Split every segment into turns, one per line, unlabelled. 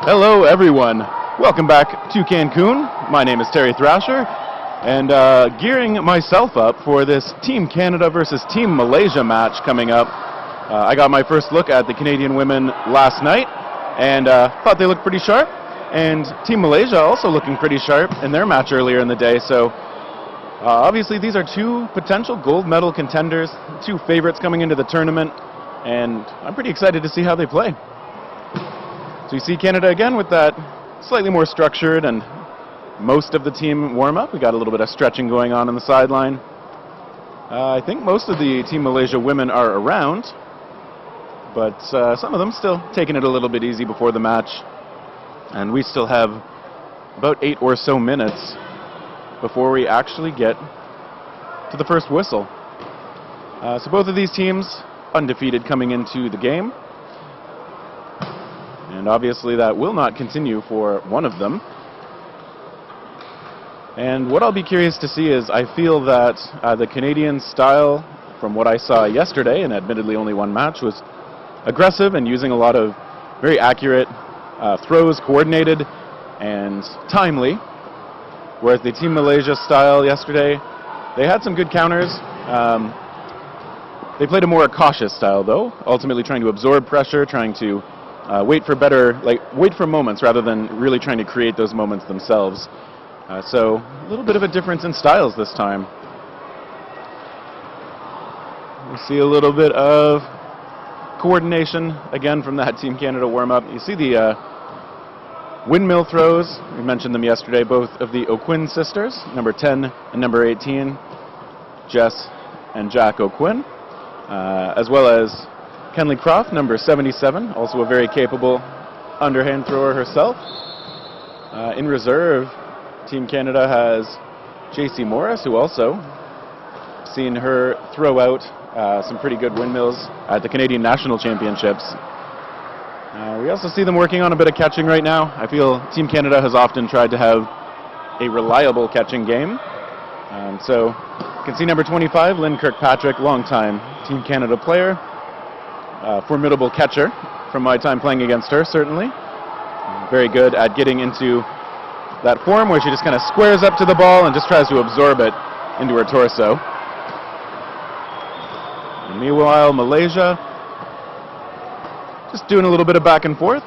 Hello everyone, welcome back to Cancun. My name is Terry Thrasher, and gearing myself up for this Team Canada versus Team Malaysia match coming up. I got my first look at the Canadian women last night, and thought they looked pretty sharp, and Team Malaysia also looking pretty sharp in their match earlier in the day, so obviously these are two potential gold medal contenders, two favorites coming into the tournament, and I'm pretty excited to see how they play. So you see Canada again with that slightly more structured and most of the team warm-up. We got a little bit of stretching going on the sideline. I think most of the Team Malaysia women are around, but some of them still taking it a little bit easy before the match. And we still have about 8 or so minutes before we actually get to the first whistle. So both of these teams undefeated coming into the game. And obviously that will not continue for one of them. And what I'll be curious to see is I feel that the Canadian style, from what I saw yesterday, and admittedly only one match, was aggressive and using a lot of very accurate throws, coordinated and timely. Whereas the Team Malaysia style yesterday, they had some good counters. They played a more cautious style though, ultimately trying to absorb pressure, trying to wait for moments rather than really trying to create those moments themselves. So a little bit of a difference in styles this time. We see a little bit of coordination again from that Team Canada warm-up. You see the windmill throws. We mentioned them yesterday, both of the O'Quinn sisters, number 10 and number 18, Jess and Jack O'Quinn, as well as Kenley Croft, number 77, also a very capable underhand thrower herself. In reserve, Team Canada has JC Morris, who also seen her throw out some pretty good windmills at the Canadian National Championships. We also see them working on a bit of catching right now. I feel Team Canada has often tried to have a reliable catching game. So you can see number 25, Lynn Kirkpatrick, longtime Team Canada player. Formidable catcher from my time playing against her, certainly. Very good at getting into that form where she just kind of squares up to the ball and just tries to absorb it into her torso. And meanwhile, Malaysia just doing a little bit of back and forth.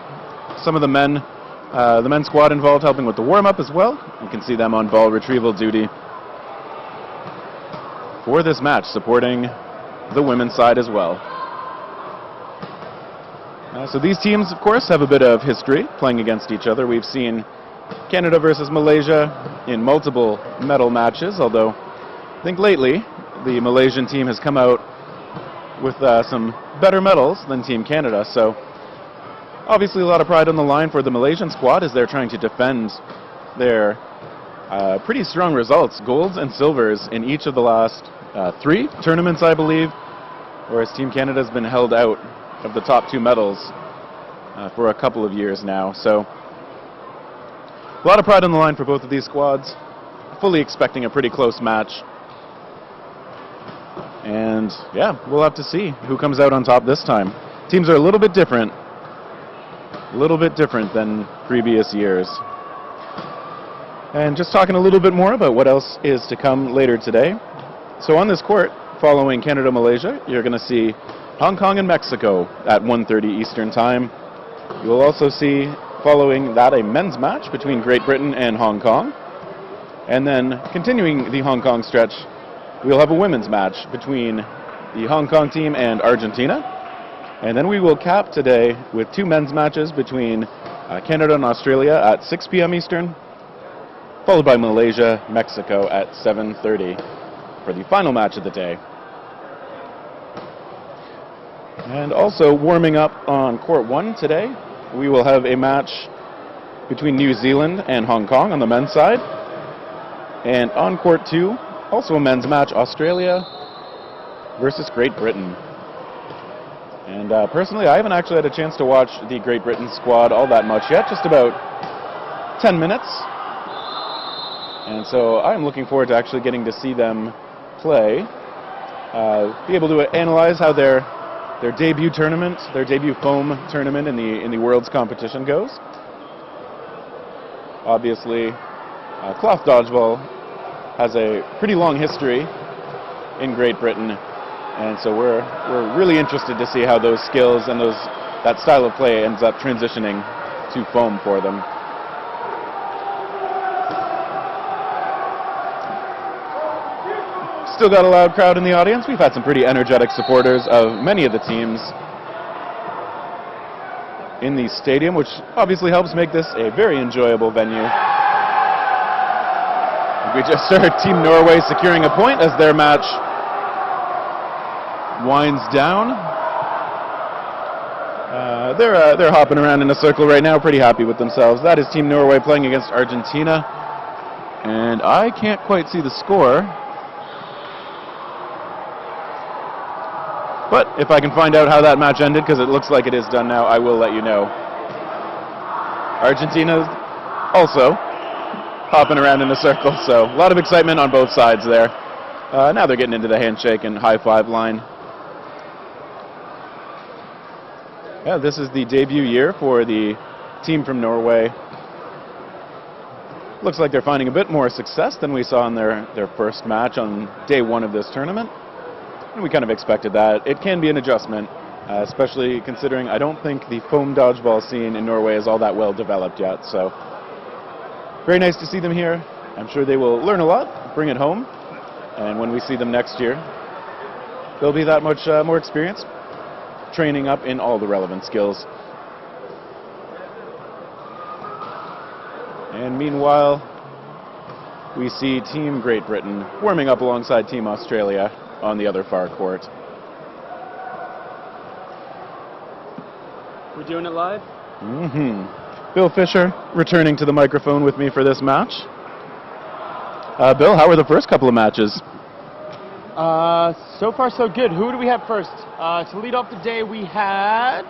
Some of the men's squad involved helping with the warm-up as well. You can see them on ball retrieval duty for this match, supporting the women's side as well. So these teams, of course, have a bit of history playing against each other. We've seen Canada versus Malaysia in multiple medal matches, although I think lately the Malaysian team has come out with some better medals than Team Canada. So obviously a lot of pride on the line for the Malaysian squad as they're trying to defend their pretty strong results, golds and silvers in each of the last 3 tournaments, I believe, whereas Team Canada has been held out of the top 2 medals for a couple of years now. So a lot of pride on the line for both of these squads. Fully expecting a pretty close match. And yeah, we'll have to see who comes out on top this time. Teams are a little bit different than previous years. And just talking a little bit more about what else is to come later today. So on this court, following Canada-Malaysia, you're going to see Hong Kong and Mexico at 1:30 Eastern Time. You will also see, following that, a men's match between Great Britain and Hong Kong. And then, continuing the Hong Kong stretch, we'll have a women's match between the Hong Kong team and Argentina. And then we will cap today with 2 men's matches between Canada and Australia at 6 p.m. Eastern, followed by Malaysia, Mexico at 7:30 for the final match of the day. And also warming up on Court 1 today, we will have a match between New Zealand and Hong Kong on the men's side. And on Court 2, also a men's match, Australia versus Great Britain. And personally, I haven't actually had a chance to watch the Great Britain squad all that much yet, just about 10 minutes. And so I'm looking forward to actually getting to see them play, be able to analyze how their debut tournament, their debut foam tournament in the Worlds competition goes. Obviously, cloth dodgeball has a pretty long history in Great Britain, and so we're really interested to see how those skills and that style of play ends up transitioning to foam for them. Still got a loud crowd in the audience. We've had some pretty energetic supporters of many of the teams in the stadium, which obviously helps make this a very enjoyable venue. We just heard Team Norway securing a point as their match winds down. They're hopping around in a circle right now, pretty happy with themselves. That is Team Norway playing against Argentina, and I can't quite see the score. But if I can find out how that match ended, because it looks like it is done now, I will let you know. Argentina also hopping around in a circle, so a lot of excitement on both sides there. Now they're getting into the handshake and high five line. Yeah, this is the debut year for the team from Norway. Looks like they're finding a bit more success than we saw in their first match on day one of this tournament. And we kind of expected that. It can be an adjustment, especially considering I don't think the foam dodgeball scene in Norway is all that well developed yet. So very nice to see them here. I'm sure they will learn a lot, bring it home, and when we see them next year, they'll be that much more experienced, training up in all the relevant skills. And meanwhile, we see Team Great Britain warming up alongside Team Australia on the other far court.
We're doing it live?
Bill Fisher returning to the microphone with me for this match. Bill, how were the first couple of matches?
So far so good. Who do we have first? To lead off the day we had...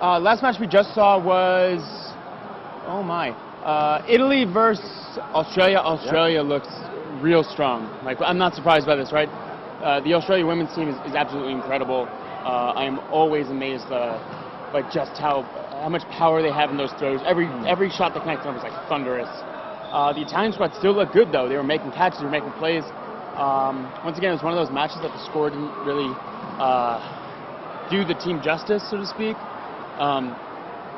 last match we just saw was... Oh my. Italy versus Australia. Australia looks real strong. Like, I'm not surprised by this, right? The Australia women's team is absolutely incredible. I am always amazed by just how much power they have in those throws. Every shot they connect on was like thunderous. The Italian squad still looked good though. They were making catches, they were making plays. Once again, it was one of those matches that the score didn't really do the team justice, so to speak.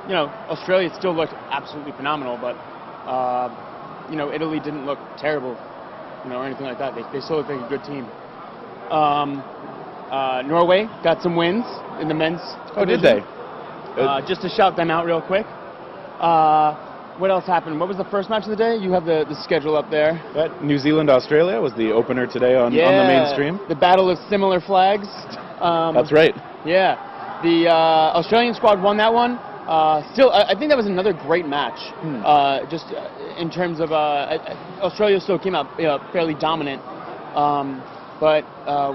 You know, Australia still looked absolutely phenomenal, but you know, Italy didn't look terrible, you know, or anything like that. They still look like a good team. Norway got some wins in the men's division.
Oh, did they?
Just to shout them out real quick. What else happened? What was the first match of the day? You have the schedule up there.
New Zealand-Australia was the opener today on the mainstream.
The battle of similar flags.
That's right.
Yeah. The Australian squad won that one. Still, I think that was another great match. Just in terms of Australia still came out fairly dominant, but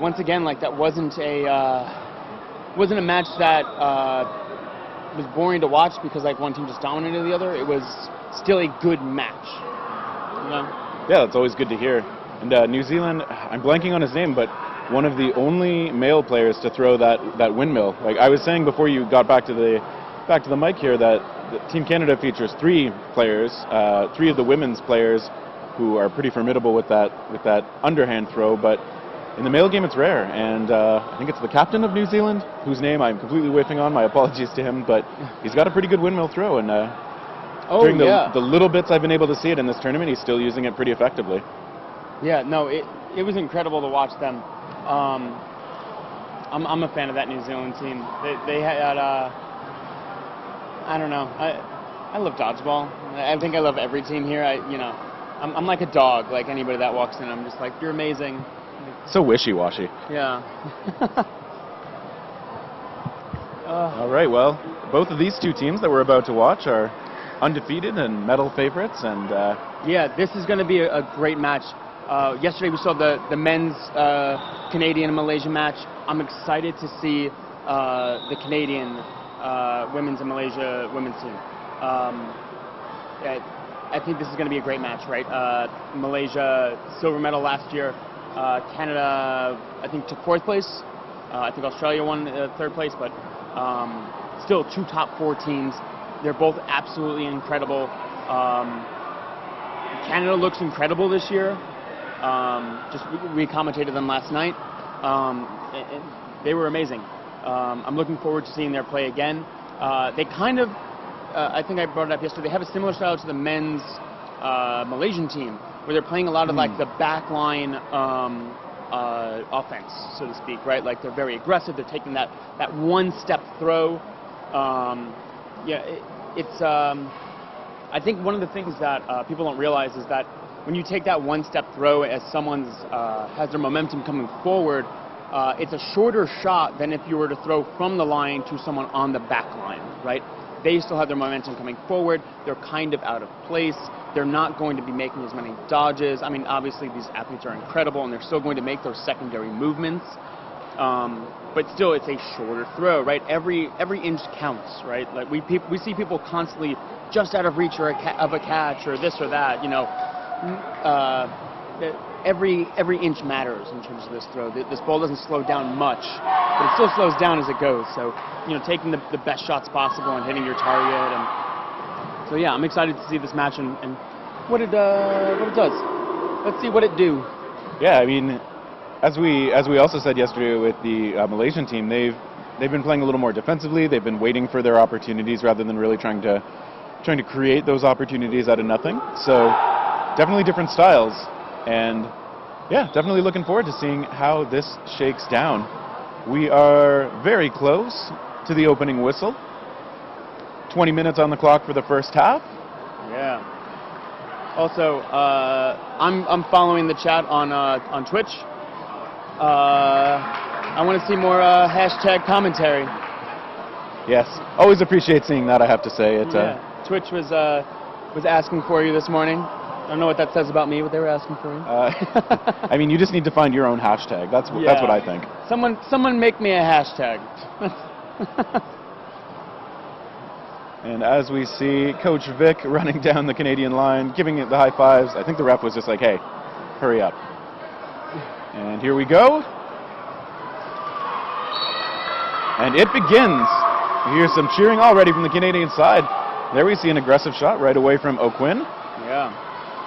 once again, like that wasn't a match that was boring to watch because like one team just dominated the other. It was still a good match. You know?
Yeah, that's always good to hear. And New Zealand, I'm blanking on his name, but one of the only male players to throw that windmill. Like I was saying before you got back to the mic here, that Team Canada features three players, three of the women's players who are pretty formidable with that underhand throw, but in the male game it's rare, and I think it's the captain of New Zealand, whose name I'm completely whiffing on, my apologies to him, but he's got a pretty good windmill throw, and during the little bits I've been able to see it in this tournament, he's still using it pretty effectively. Yeah,
no, it was incredible to watch them. I'm a fan of that New Zealand team. They had I don't know. I love dodgeball. I think I love every team here. I'm like a dog. Like anybody that walks in, I'm just like, you're amazing.
So wishy-washy.
Yeah.
All right. Well, both of these two teams that we're about to watch are undefeated and medal favorites, and
yeah, this is going to be a great match. Yesterday we saw the men's Canadian and Malaysian match. I'm excited to see the Canadian women's and Malaysia women's team. I think this is going to be a great match, right? Malaysia silver medal last year. Canada, I think, took fourth place. I think Australia won third place, but still two top four teams. They're both absolutely incredible. Canada looks incredible this year. We commentated them last night. They were amazing. I'm looking forward to seeing their play again. They kind of, I think I brought it up yesterday, they have a similar style to the men's Malaysian team, where they're playing a lot of like the backline offense, so to speak, right? Like they're very aggressive. They're taking that one-step throw. I think one of the things that people don't realize is that when you take that one-step throw as someone's has their momentum coming forward, it's a shorter shot than if you were to throw from the line to someone on the back line, right? They still have their momentum coming forward. They're kind of out of place. They're not going to be making as many dodges. I mean, obviously these athletes are incredible and they're still going to make those secondary movements. But still, it's a shorter throw, right? Every inch counts, right? Like we see people constantly just out of reach of a catch or this or that. You know, every inch matters in terms of this throw. This ball doesn't slow down much, but it still slows down as it goes. So, you know, taking the best shots possible and hitting your target. And so, yeah, I'm excited to see this match and what it does. Let's see what it do.
Yeah, I mean, as we also said yesterday with the Malaysian team, they've been playing a little more defensively. They've been waiting for their opportunities rather than really trying to create those opportunities out of nothing. So definitely different styles, and yeah, definitely looking forward to seeing how this shakes down. We are very close to the opening whistle. 20 minutes on the clock for the first half.
Yeah. Also, I'm following the chat on Twitch. I want to see more hashtag commentary.
Yes, always appreciate seeing that, I have to say.
Twitch was asking for you this morning. I don't know what that says about me, but they were asking for you.
I mean, you just need to find your own hashtag. That's what I think.
Someone make me a hashtag.
And as we see Coach Vic running down the Canadian line, giving it the high fives, I think the ref was just like, hey, hurry up. And here we go. And it begins. We hear some cheering already from the Canadian side. There we see an aggressive shot right away from O'Quinn.
Yeah.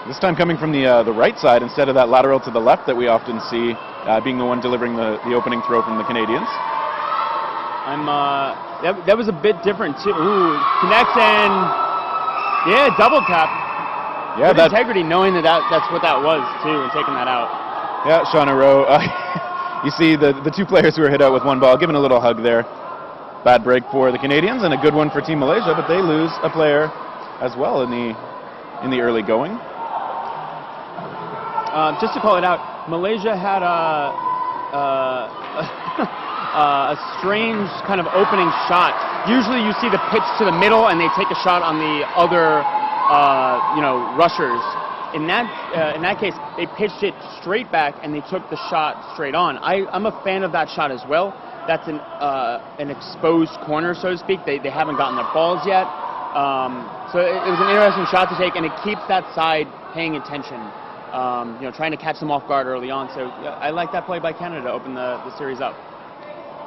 This time coming from the right side instead of that lateral to the left that we often see being the one delivering the opening throw from the Canadians.
That was a bit different too. Ooh, connects and yeah, double tap. Yeah, good integrity, knowing that's what that was too, and taking that out.
Yeah, Shauna Rowe. You see the two players who were hit out with one ball, giving a little hug there. Bad break for the Canadians and a good one for Team Malaysia, but they lose a player as well in the early going.
Just to call it out, Malaysia had a strange kind of opening shot. Usually you see the pitch to the middle and they take a shot on the other rushers. In that case, they pitched it straight back and they took the shot straight on. I'm a fan of that shot as well. That's an exposed corner, so to speak. They haven't gotten their balls yet. So it was an interesting shot to take, and it keeps that side paying attention, trying to catch them off guard early on. So I like that play by Canada to open the series up.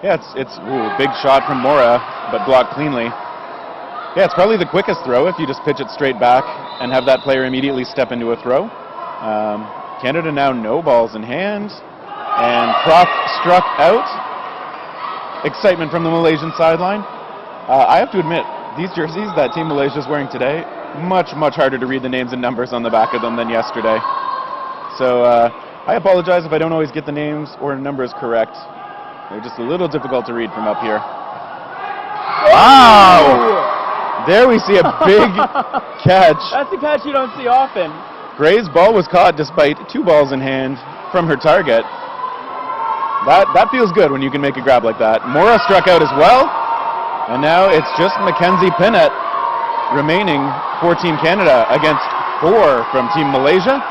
Yeah, it's big shot from Mora, but blocked cleanly. Yeah, it's probably the quickest throw if you just pitch it straight back and have that player immediately step into a throw. Canada now no balls in hand, and Croft struck out. Excitement from the Malaysian sideline. I have to admit, these jerseys that Team Malaysia is wearing today, much harder to read the names and numbers on the back of them than yesterday. So I apologize if I don't always get the names or numbers correct. They're just a little difficult to read from up here. Wow! There we see a big catch.
That's a catch you don't see often.
Gray's ball was caught despite 2 balls in hand from her target. That feels good when you can make a grab like that. Mora struck out as well. And now it's just Mackenzie Pinnett remaining for Team Canada against 4 from Team Malaysia.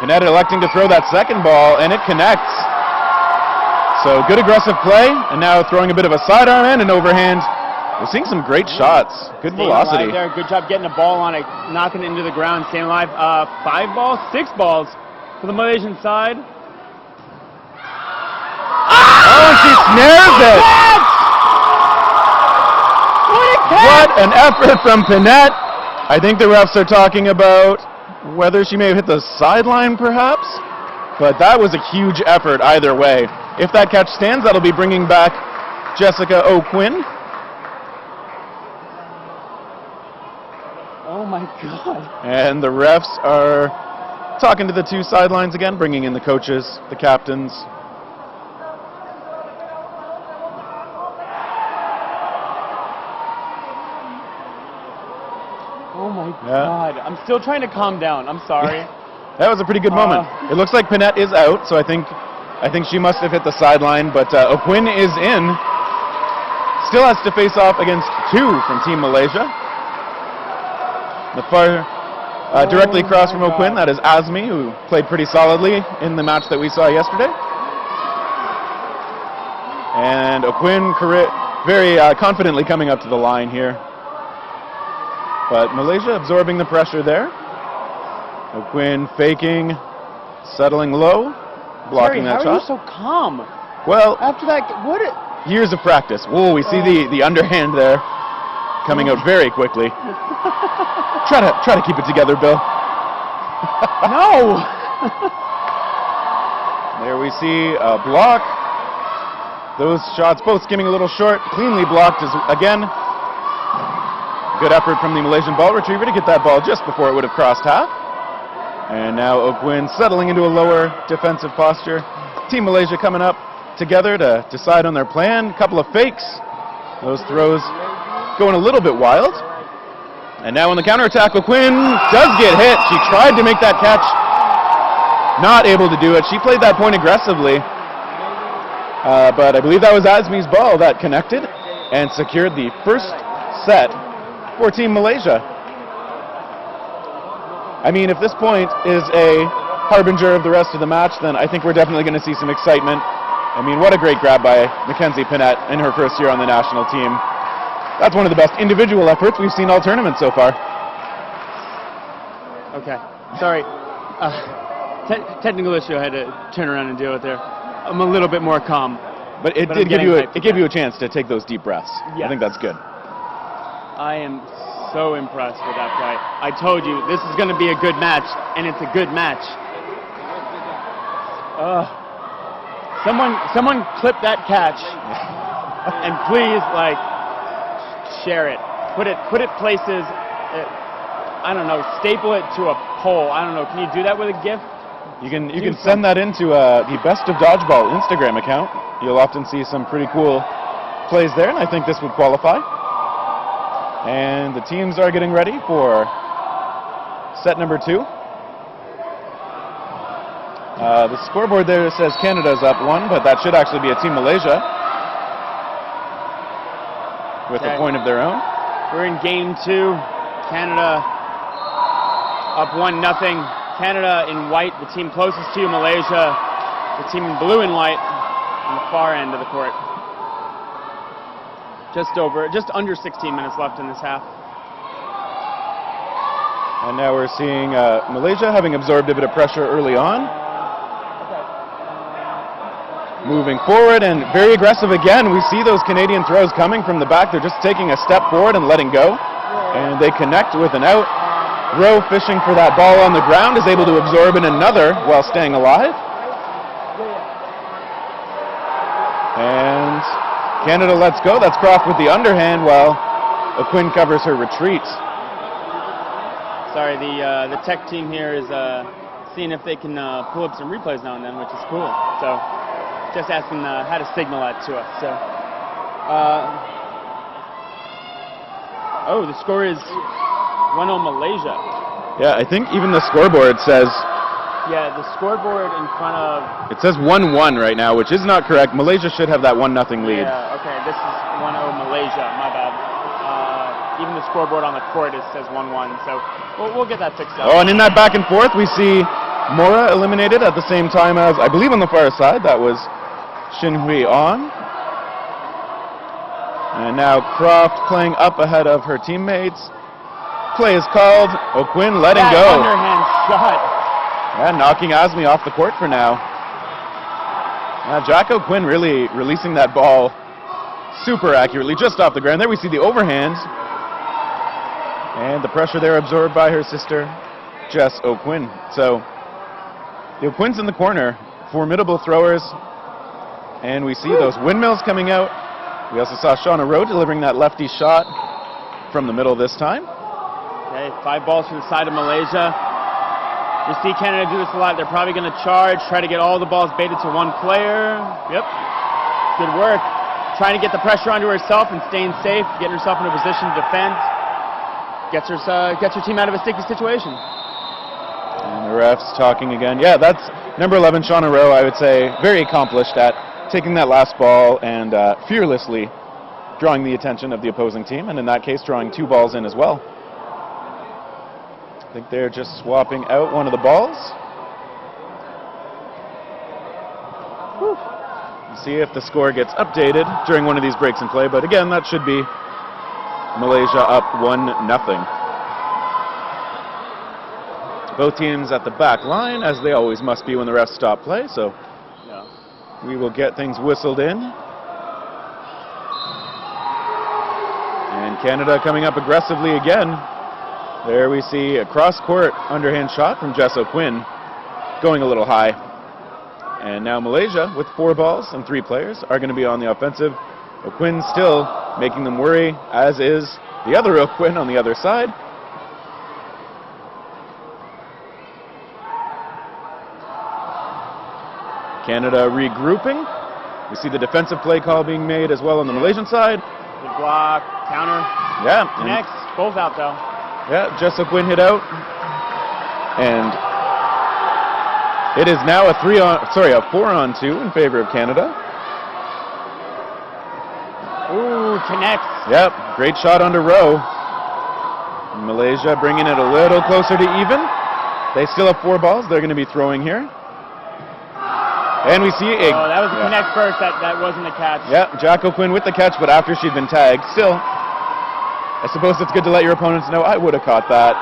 Pinnett electing to throw that second ball, and it connects. So good aggressive play, and now throwing a bit of a sidearm and an overhand. We're seeing some great shots. Good velocity.
There. Good job getting a ball on it, knocking it into the ground, staying alive. 5 balls, 6 balls for the Malaysian side.
Oh, she snares it!
What a catch!
What What an effort from Pinette. I think the refs are talking about whether she may have hit the sideline perhaps, but that was a huge effort either way. If that catch stands, that'll be bringing back Jessica O'Quinn.
Oh my God.
And the refs are talking to the two sidelines again, bringing in the coaches, the captains.
Oh my God. I'm still trying to calm down. I'm sorry.
That was a pretty good moment. It looks like Pinette is out, so I think she must have hit the sideline, but O'Quinn is in. Still has to face off against two from Team Malaysia. The far directly across from O'Quinn, that is Azmi, who played pretty solidly in the match that we saw yesterday. And O'Quinn very confidently coming up to the line here. But Malaysia absorbing the pressure there. O'Quinn faking, settling low, blocking that
how are
shot.
you so calm?
Well,
After that,
years of practice. Whoa, we see the underhand there coming out very quickly. Try to keep it together, Bill.
No!
There we see a block. Those shots both skimming a little short, cleanly blocked again. Good effort from the Malaysian ball retriever to get that ball just before it would have crossed half. And now O'Quinn settling into a lower defensive posture. Team Malaysia coming up together to decide on their plan. Couple of fakes. Those throws going a little bit wild. And now on the counterattack, O'Quinn does get hit. She tried to make that catch. Not able to do it. She played that point aggressively. But I believe that was Azmi's ball that connected and secured the first set for Team Malaysia. I mean, if this point is a harbinger of the rest of the match, then I think we're definitely going to see some excitement. I mean, what a great grab by Mackenzie Pinette in her first year on the national team. That's one of the best individual efforts we've seen all tournament so far.
Okay, sorry. Technical issue I had to turn around and deal with there. I'm a little bit more calm.
But it did give you a chance to take those deep breaths.
Yes.
I think that's good.
I am so impressed with that play. I told you this is going to be a good match, and it's a good match. Someone clip that catch, and please share it. Put it places. I don't know. Staple it to a pole. I don't know. Can you do that with a GIF?
You can send that into the Best of Dodgeball Instagram account. You'll often see some pretty cool plays there, and I think this would qualify. And the teams are getting ready for set number 2. The scoreboard there says Canada's up 1, but that should actually be a Team Malaysia with a point of their own.
We're in game 2. Canada up 1-0. Canada in white, the team closest to you, Malaysia, the team in blue and white on the far end of the court. Just under 16 minutes left in this half.
And now we're seeing Malaysia having absorbed a bit of pressure early on. Moving forward and very aggressive again. We see those Canadian throws coming from the back. They're just taking a step forward and letting go. And they connect with an out. Rowe fishing for that ball on the ground is able to absorb in another while staying alive. And Canada lets go. That's Croft with the underhand while O'Quinn covers her retreat.
Sorry, the tech team here is seeing if they can pull up some replays now and then, which is cool. So just asking how to signal that to us. So, the score is 1-0 Malaysia.
Yeah, I think even the scoreboard says...
Yeah, the scoreboard in front of...
It says 1-1 right now, which is not correct. Malaysia should have that 1-0 lead.
Yeah, okay, this is 1-0 Malaysia, my bad. Even the scoreboard on the court says 1-1, so we'll get that fixed up.
Oh, and in that back and forth, we see Mora eliminated at the same time as, I believe on the far side, that was Shin Hui On. And now Croft playing up ahead of her teammates. Play is called. O'Quinn letting
that
go.
Underhand shot.
Yeah, knocking Azmi off the court for now. Jack O'Quinn really releasing that ball super accurately, just off the ground. There we see the overhand. And the pressure there absorbed by her sister, Jess O'Quinn. So the O'Quinn's in the corner, formidable throwers, and we see those windmills coming out. We also saw Shauna Rowe delivering that lefty shot from the middle this time.
Okay, 5 balls to the side of Malaysia. We see Canada do this a lot. They're probably going to charge, try to get all the balls baited to one player. Yep, good work. Trying to get the pressure onto herself and staying safe, getting herself in a position to defend. Gets her team out of a sticky situation.
And the ref's talking again. Yeah, that's number 11, Shauna Rowe, I would say, very accomplished at taking that last ball and fearlessly drawing the attention of the opposing team, and in that case, drawing 2 balls in as well. I think they're just swapping out one of the balls. We'll see if the score gets updated during one of these breaks in play, but again, that should be Malaysia up 1-0. Both teams at the back line, as they always must be when the refs stop play, so we will get things whistled in. And Canada coming up aggressively again. There we see a cross-court underhand shot from Jess O'Quinn, going a little high. And now Malaysia, with 4 balls and 3 players, are going to be on the offensive. O'Quinn still making them worry, as is the other O'Quinn on the other side. Canada regrouping. We see the defensive play call being made as well on the Malaysian side.
Good block, counter.
Yeah.
Next, both out though.
Yeah, Jess O'Quinn hit out. And it is now a 4-on-2 in favor of Canada.
Ooh, connects.
Yep, great shot under Rowe. Malaysia bringing it a little closer to even. They still have 4 balls they're going to be throwing here. And we see a...
Oh, that was a connect first. That wasn't a catch.
Yeah, Jack O'Quinn with the catch, but after she'd been tagged. Still, I suppose it's good to let your opponents know I would have caught that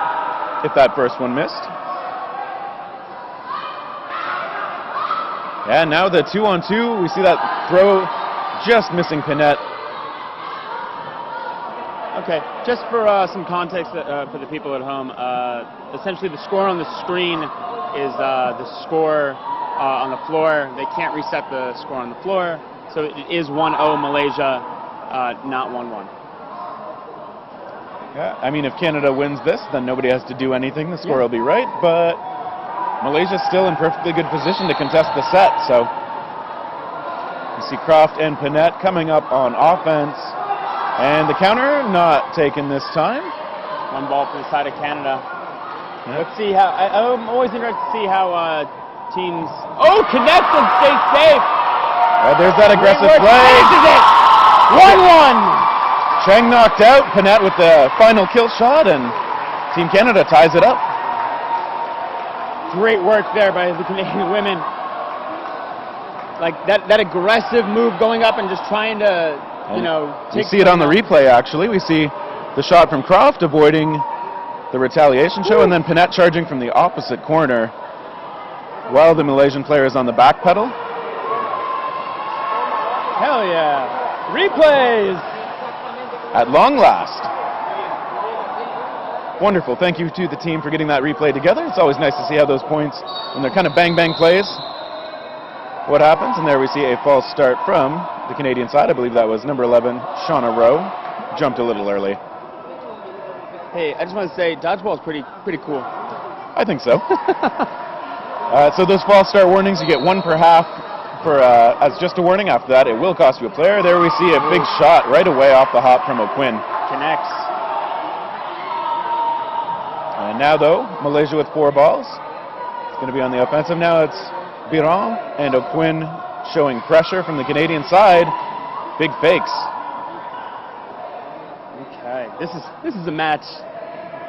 if that first one missed. And now the 2-on-2. We see that throw just missing Pinette.
Okay, just for some context for the people at home, essentially the score on the screen is the score on the floor. They can't reset the score on the floor, so it is 1-0 Malaysia, not 1-1.
Yeah, I mean, if Canada wins this, then nobody has to do anything. The score will be right, but Malaysia's still in perfectly good position to contest the set, so you see Croft and Pinette coming up on offense. And the counter not taken this time.
1 ball to the side of Canada. Yep. Let's see how. I'm always interested to see how teams. Oh, connects and stays safe.
There's that aggressive play.
This is it. 1-1.
Cheng knocked out. Pinette with the final kill shot, and Team Canada ties it up.
Great work there by the Canadian women. Like that aggressive move going up and just trying to.
You see it on the replay, actually. We see the shot from Croft avoiding the retaliation show, and then Pinette charging from the opposite corner while the Malaysian player is on the back pedal.
Hell yeah. Replays!
At long last. Wonderful. Thank you to the team for getting that replay together. It's always nice to see how those points, when they're kind of bang-bang plays, what happens. And there we see a false start from the Canadian side. I believe that was number 11, Shauna Rowe. Jumped a little early.
Hey, I just want to say, dodgeball is pretty cool.
I think so. So those false start warnings, you get 1 per half for as just a warning. After that, it will cost you a player. There we see a big shot right away off the hop from O'Quinn.
Connects.
And now, though, Malaysia with 4 balls. It's going to be on the offensive. Now it's Biron and O'Quinn showing pressure from the Canadian side. Big fakes.
Okay, this is a match.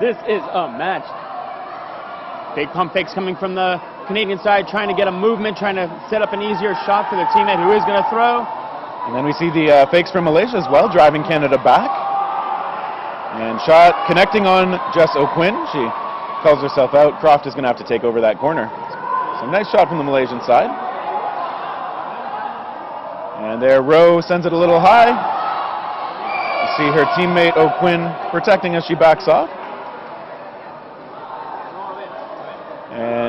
This is a match. Big pump fakes coming from the Canadian side, trying to get a movement, trying to set up an easier shot for their teammate who is going to throw.
And then we see the fakes from Malaysia as well, driving Canada back. And shot connecting on Jess O'Quinn. She calls herself out. Croft is going to have to take over that corner. So nice shot from the Malaysian side. And there Rowe sends it a little high. You see her teammate O'Quinn protecting as she backs off.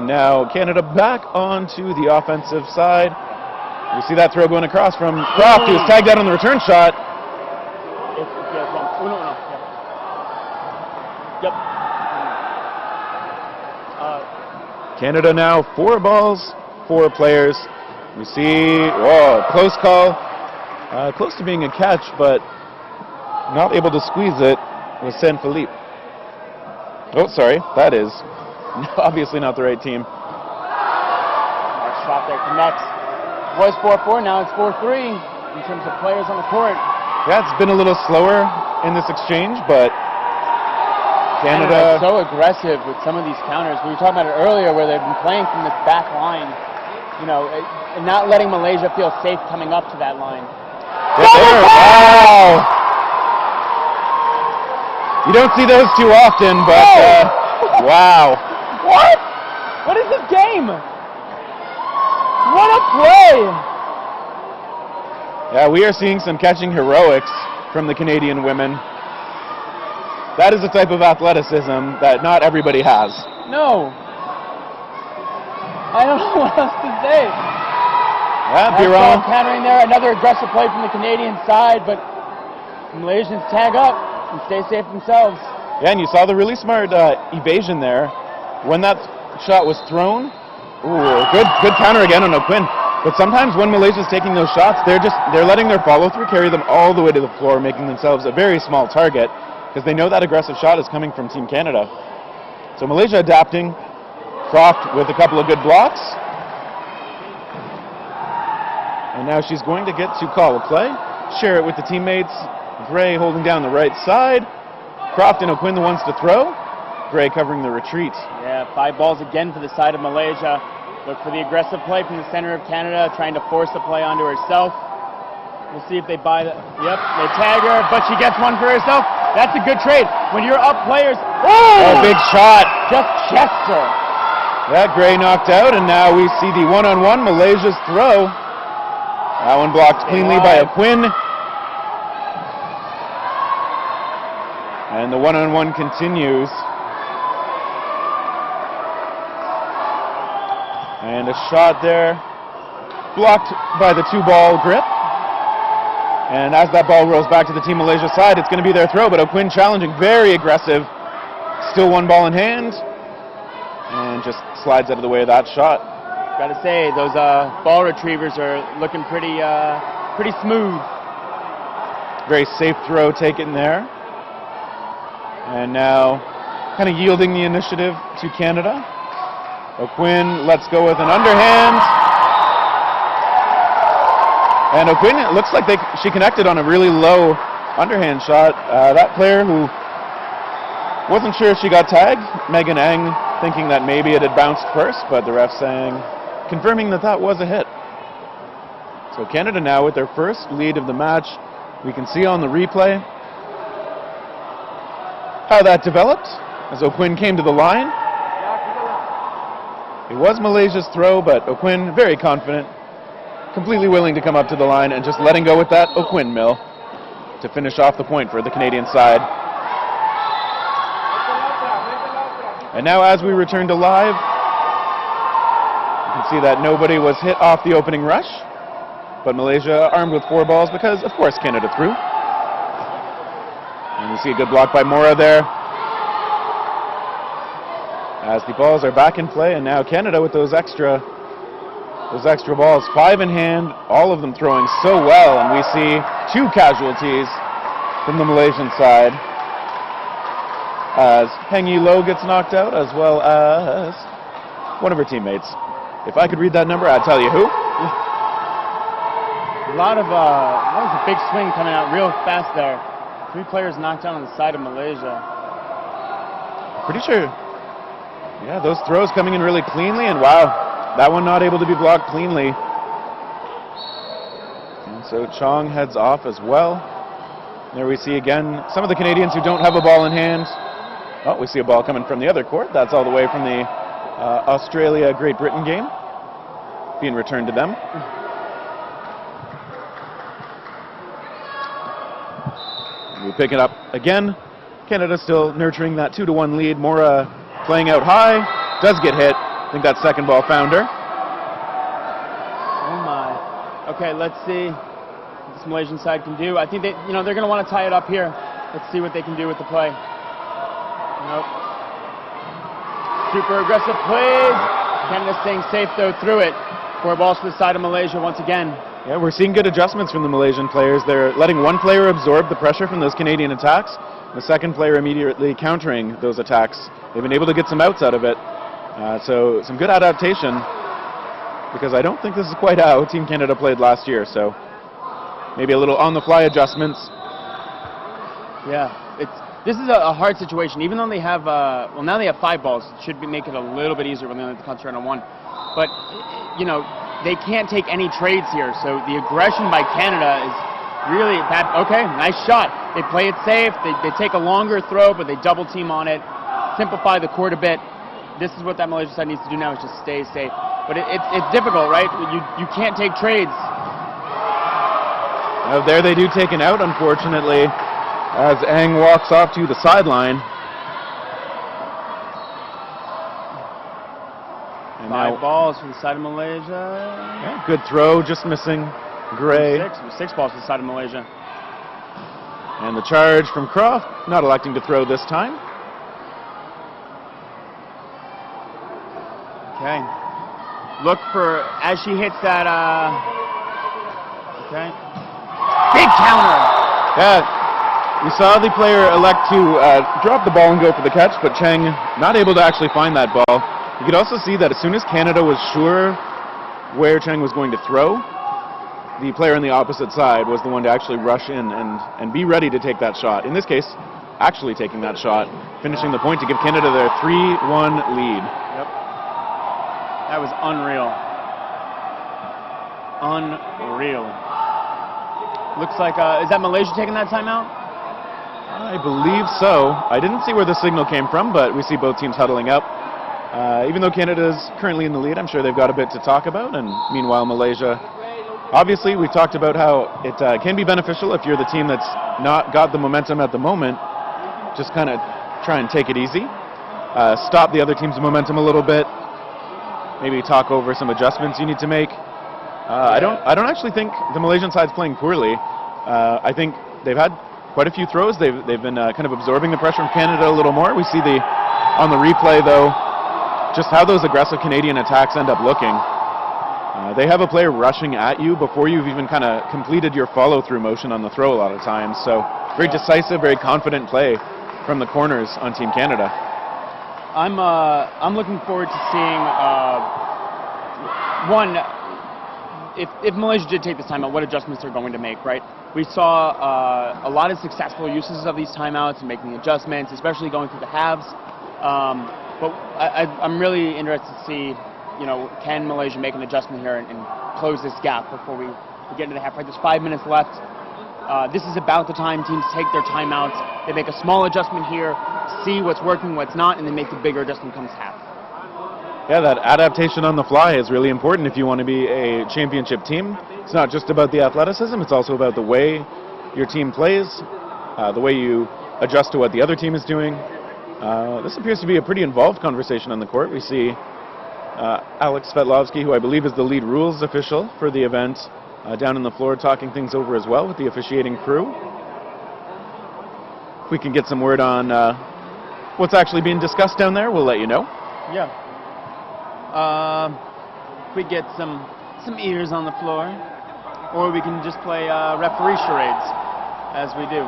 now Canada back onto the offensive side. You see that throw going across from Croft, who was tagged out on the return shot.
Yep.
Canada now 4 balls, 4 players. We see, close call. Close to being a catch, but not able to squeeze it was San Felipe. Oh, sorry, that is obviously not the right team.
That shot there connects. Was 4-4, now it's 4-3 in terms of players on the court.
Yeah, it's been a little slower in this exchange, but Canada
is so aggressive with some of these counters. We were talking about it earlier where they've been playing from this back line, you know, and not letting Malaysia feel safe coming up to that line.
Wow! You don't see those too often, but wow.
What? What is this game? What a play!
Yeah, we are seeing some catching heroics from the Canadian women. That is a type of athleticism that not everybody has.
No. I don't know what else to say.
Yeah, Biron
countering there, another aggressive play from the Canadian side, but the Malaysians tag up and stay safe themselves.
Yeah, and you saw the really smart evasion there. When that shot was thrown, good counter again on O'Quinn. But sometimes when Malaysia's taking those shots, they're letting their follow-through carry them all the way to the floor, making themselves a very small target, because they know that aggressive shot is coming from Team Canada. So Malaysia adapting. Croft with a couple of good blocks. And now she's going to get to call a play, share it with the teammates. Gray holding down the right side. Croft and O'Quinn the ones to throw. Gray covering the retreat.
Yeah, 5 balls again for the side of Malaysia. Look for the aggressive play from the center of Canada, trying to force the play onto herself. We'll see if they buy the... Yep, they tag her, but she gets one for herself. That's a good trade. When you're up players...
Oh, big shot.
Just chests her.
Yeah, Gray knocked out, and now we see the one-on-one Malaysia's throw. That one blocked cleanly by O'Quinn. And the one-on-one continues. And a shot there, blocked by the 2-ball grip. And as that ball rolls back to the Team Malaysia side, it's going to be their throw, but O'Quinn challenging, very aggressive. Still 1 ball in hand, and just slides out of the way of that shot.
Gotta say, those ball retrievers are looking pretty smooth.
Very safe throw taken there. And now kind of yielding the initiative to Canada. O'Quinn lets go with an underhand. And O'Quinn, it looks like she connected on a really low underhand shot. That player who wasn't sure if she got tagged, Megan Eng, thinking that maybe it had bounced first, but the ref confirming that that was a hit. So Canada now with their first lead of the match. We can see on the replay how that developed as O'Quinn came to the line. It was Malaysia's throw, but O'Quinn very confident, completely willing to come up to the line and just letting go with that O'Quinn mill to finish off the point for the Canadian side. And now as we return to live, you can see that nobody was hit off the opening rush, but Malaysia armed with 4 balls because, of course, Canada threw. And we see a good block by Mora there. As the balls are back in play, and now Canada with those extra balls, 5 in hand, all of them throwing so well, and we see 2 casualties from the Malaysian side as Peng Yi Lo gets knocked out, as well as one of her teammates. If I could read that number, I'd tell you who.
That was a big swing coming out real fast there. 3 players knocked down on the side of Malaysia.
Pretty sure, yeah, those throws coming in really cleanly, and wow, that one not able to be blocked cleanly. And so Chong heads off as well. There we see again some of the Canadians who don't have a ball in hand. Oh, we see a ball coming from the other court. That's all the way from the Australia-Great Britain game being returned to them. We pick it up again. Canada still nurturing that 2-1 lead. Mora playing out high, does get hit, I think that second ball found her.
Oh my. Okay, let's see what this Malaysian side can do. I think they're going to want to tie it up here. Let's see what they can do with the play. Nope. Super aggressive plays. Canada staying safe though through it. 4 balls to the side of Malaysia once again.
Yeah, we're seeing good adjustments from the Malaysian players. They're letting one player absorb the pressure from those Canadian attacks. The second player immediately countering those attacks. They've been able to get some outs out of it. So some good adaptation, because I don't think this is quite how Team Canada played last year. So maybe a little on-the-fly adjustments.
Yeah, this is a hard situation. Even though they have, well, now they have 5 balls. It should make it a little bit easier when they only have to concentrate on 1. But, they can't take any trades here. So the aggression by Canada is really bad. Okay, nice shot. They play it safe. They take a longer throw, but they double team on it. Simplify the court a bit. This is what that Malaysian side needs to do now, is just stay safe. But it's difficult, right? You can't take trades.
There they do take an out, unfortunately, as Ang walks off to the sideline. And
5 balls for the side of Malaysia.
Yeah, good throw, just missing Gray.
6 balls for the side of Malaysia.
And the charge from Croft, not electing to throw this time.
Okay. Look for, as she hits that, okay. Big counter!
Yeah, we saw the player elect to drop the ball and go for the catch, but Cheng not able to actually find that ball. You could also see that as soon as Canada was sure where Cheng was going to throw, the player on the opposite side was the one to actually rush in and be ready to take that shot. In this case, actually taking that shot, finishing the point to give Canada their 3-1 lead.
Yep. That was unreal. Unreal. Looks like, is that Malaysia taking that timeout?
I believe so. I didn't see where the signal came from, but we see both teams huddling up. Even though Canada is currently in the lead, I'm sure they've got a bit to talk about, and meanwhile Malaysia, obviously we've talked about how it can be beneficial if you're the team that's not got the momentum at the moment. Just kind of try and take it easy, stop the other team's momentum a little bit, maybe talk over some adjustments you need to make. I don't actually think the Malaysian side's playing poorly. I think they've had quite a few throws. They've been kind of absorbing the pressure from Canada a little more. We see on the replay though, just how those aggressive Canadian attacks end up looking. They have a player rushing at you before you've even kind of completed your follow-through motion on the throw a lot of times. So very decisive, very confident play from the corners on Team Canada.
I'm looking forward to seeing one. If Malaysia did take this timeout, what adjustments they're going to make, right? We saw a lot of successful uses of these timeouts and making adjustments, especially going through the halves. But I'm really interested to see, can Malaysia make an adjustment here and close this gap before we get into the half, right? There's 5 minutes left. This is about the time teams take their timeouts. They make a small adjustment here, see what's working, what's not, and then make the bigger adjustment comes half.
Yeah, that adaptation on the fly is really important if you want to be a championship team. It's not just about the athleticism, it's also about the way your team plays, the way you adjust to what the other team is doing. This appears to be a pretty involved conversation on the court. We see Alex Svetlovsky, who I believe is the lead rules official for the event, down on the floor talking things over as well with the officiating crew. If we can get some word on what's actually being discussed down there, we'll let you know.
Yeah. If we get some ears on the floor, or we can just play referee charades, as we do.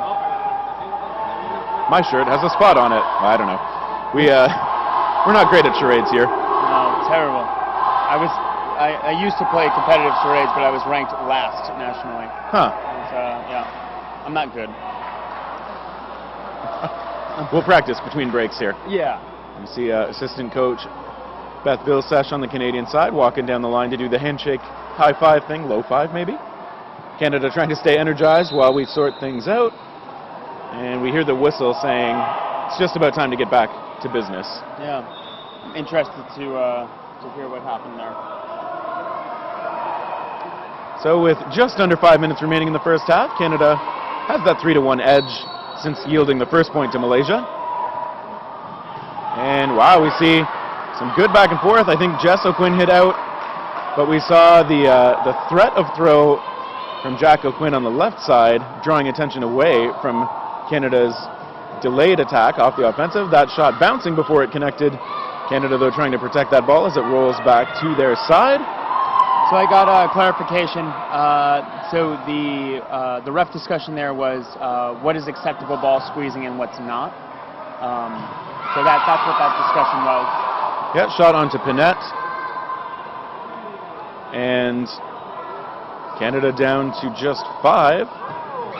My shirt has a spot on it. I don't know. We're not great at charades here.
No, terrible. I used to play competitive charades, but I was ranked last nationally.
Huh.
And, yeah, I'm not good.
We'll practice between breaks here.
Yeah.
You see assistant coach Beth Vilsesh on the Canadian side walking down the line to do the handshake high five thing, low five maybe. Canada trying to stay energized while we sort things out. And we hear the whistle saying it's just about time to get back to business.
Yeah, I'm interested to hear what happened there.
So with just under 5 minutes remaining in the first half, Canada has that 3-1 edge since yielding the first point to Malaysia. And wow, we see Some good back and forth. I think Jess O'Quinn hit out, but we saw the threat of throw from Jack O'Quinn on the left side, drawing attention away from Canada's delayed attack off the offensive. That shot bouncing before it connected. Canada, though, trying to protect that ball as it rolls back to their side.
So I got a clarification. So the ref discussion there was what is acceptable ball squeezing and what's not. So that's what that discussion was.
Yeah, shot onto Pinette. And Canada down to just 5.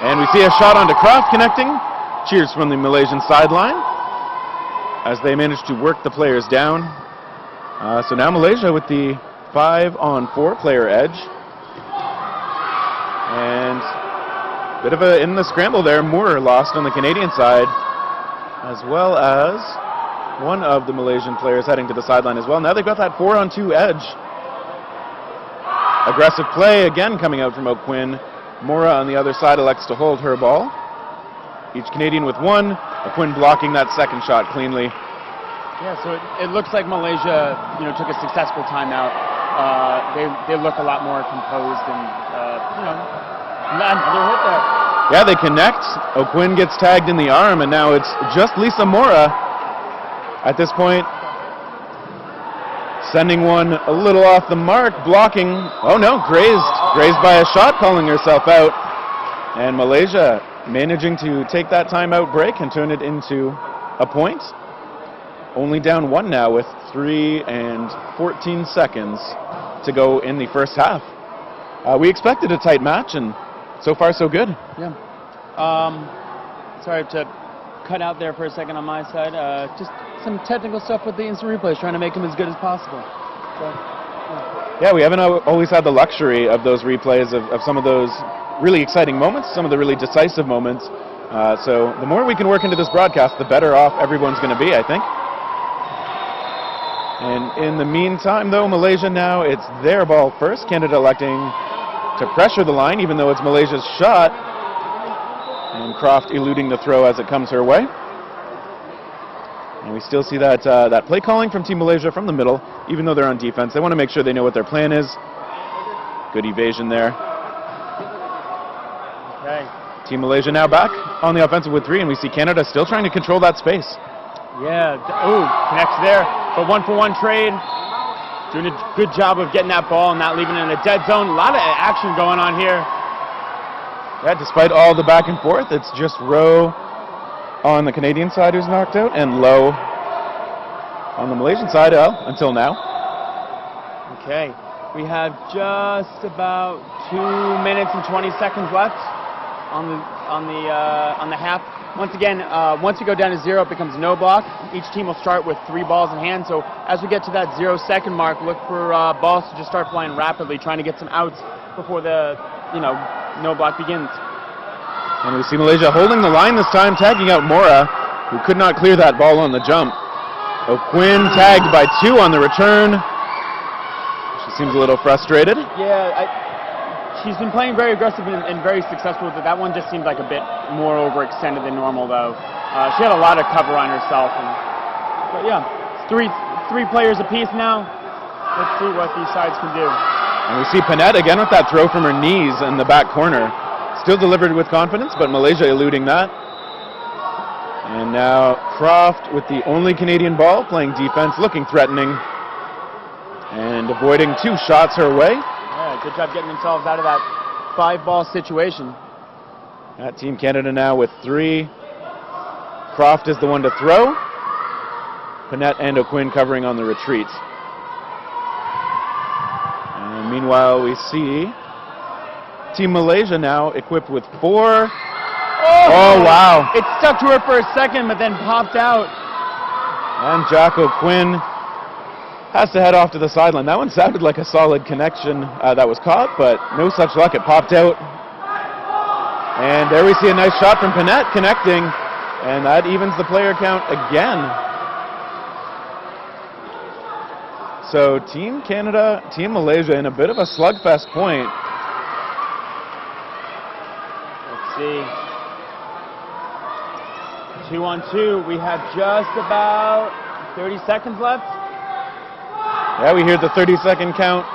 And we see a shot onto Croft connecting. Cheers from the Malaysian sideline as they manage to work the players down. So now Malaysia with the 5-on-4 player edge. And bit of in the scramble there. Moore lost on the Canadian side, as well as one of the Malaysian players heading to the sideline as well. Now they've got that 4-on-2 edge. Aggressive play again coming out from O'Quinn. Mora on the other side elects to hold her ball. Each Canadian with 1. O'Quinn blocking that second shot cleanly.
Yeah, so it looks like Malaysia, took a successful timeout. They look a lot more composed and, another hit there.
Yeah, they connect. O'Quinn gets tagged in the arm, and now it's just Lisa Mora at this point, sending one a little off the mark, blocking. Oh no, grazed by a shot, calling herself out. And Malaysia managing to take that timeout break and turn it into a point. Only down 1 now with 3 and 14 seconds to go in the first half. We expected a tight match, and so far so good.
Yeah. Sorry to cut out there for a second on my side. Just some technical stuff with the instant replays, trying to make them as good as possible. So,
yeah, we haven't always had the luxury of those replays of some of those really exciting moments, some of the really decisive moments. So the more we can work into this broadcast, the better off everyone's going to be, I think. And in the meantime, though, Malaysia now, it's their ball first. Canada electing to pressure the line, even though it's Malaysia's shot. And Croft eluding the throw as it comes her way. And we still see that play calling from Team Malaysia from the middle, even though they're on defense. They want to make sure they know what their plan is. Good evasion there.
Okay.
Team Malaysia now back on the offensive with 3, and we see Canada still trying to control that space.
Yeah, connects there. But 1-for-1 trade. Doing a good job of getting that ball and not leaving it in a dead zone. A lot of action going on here.
Yeah, despite all the back and forth, it's just Rowe on the Canadian side who's knocked out, and Lowe on the Malaysian side until now.
Okay, we have just about 2 minutes and 20 seconds left on the half. Once again, once you go down to 0, it becomes no block. Each team will start with 3 balls in hand. So as we get to that 0-second mark, look for balls to just start flying rapidly, trying to get some outs before the no block begins.
And we see Malaysia holding the line this time, tagging out Mora, who could not clear that ball on the jump. O'Quinn tagged by 2 on the return. She seems a little frustrated.
Yeah, she's been playing very aggressive and very successful with it. That one just seemed like a bit more overextended than normal, though. She had a lot of cover on herself. But yeah, it's three players apiece now. Let's see what these sides can do.
And we see Pinette again with that throw from her knees in the back corner. Still delivered with confidence, but Malaysia eluding that. And now Croft with the only Canadian ball, playing defense, looking threatening, and avoiding 2 shots her way.
Yeah, good job getting themselves out of that 5-ball situation.
That Team Canada now with 3. Croft is the one to throw. Pinette and O'Quinn covering on the retreat. And meanwhile, we see Team Malaysia now equipped with 4. Oh, wow.
It stuck to her for a second, but then popped out.
And Jack O'Quinn has to head off to the sideline. That one sounded like a solid connection that was caught, but no such luck. It popped out. And there we see a nice shot from Pinette connecting, and that evens the player count again. So Team Canada, Team Malaysia in a bit of a slugfest point.
Let's see. 2-on-2. We have just about 30 seconds left.
Yeah, we hear the 30-second count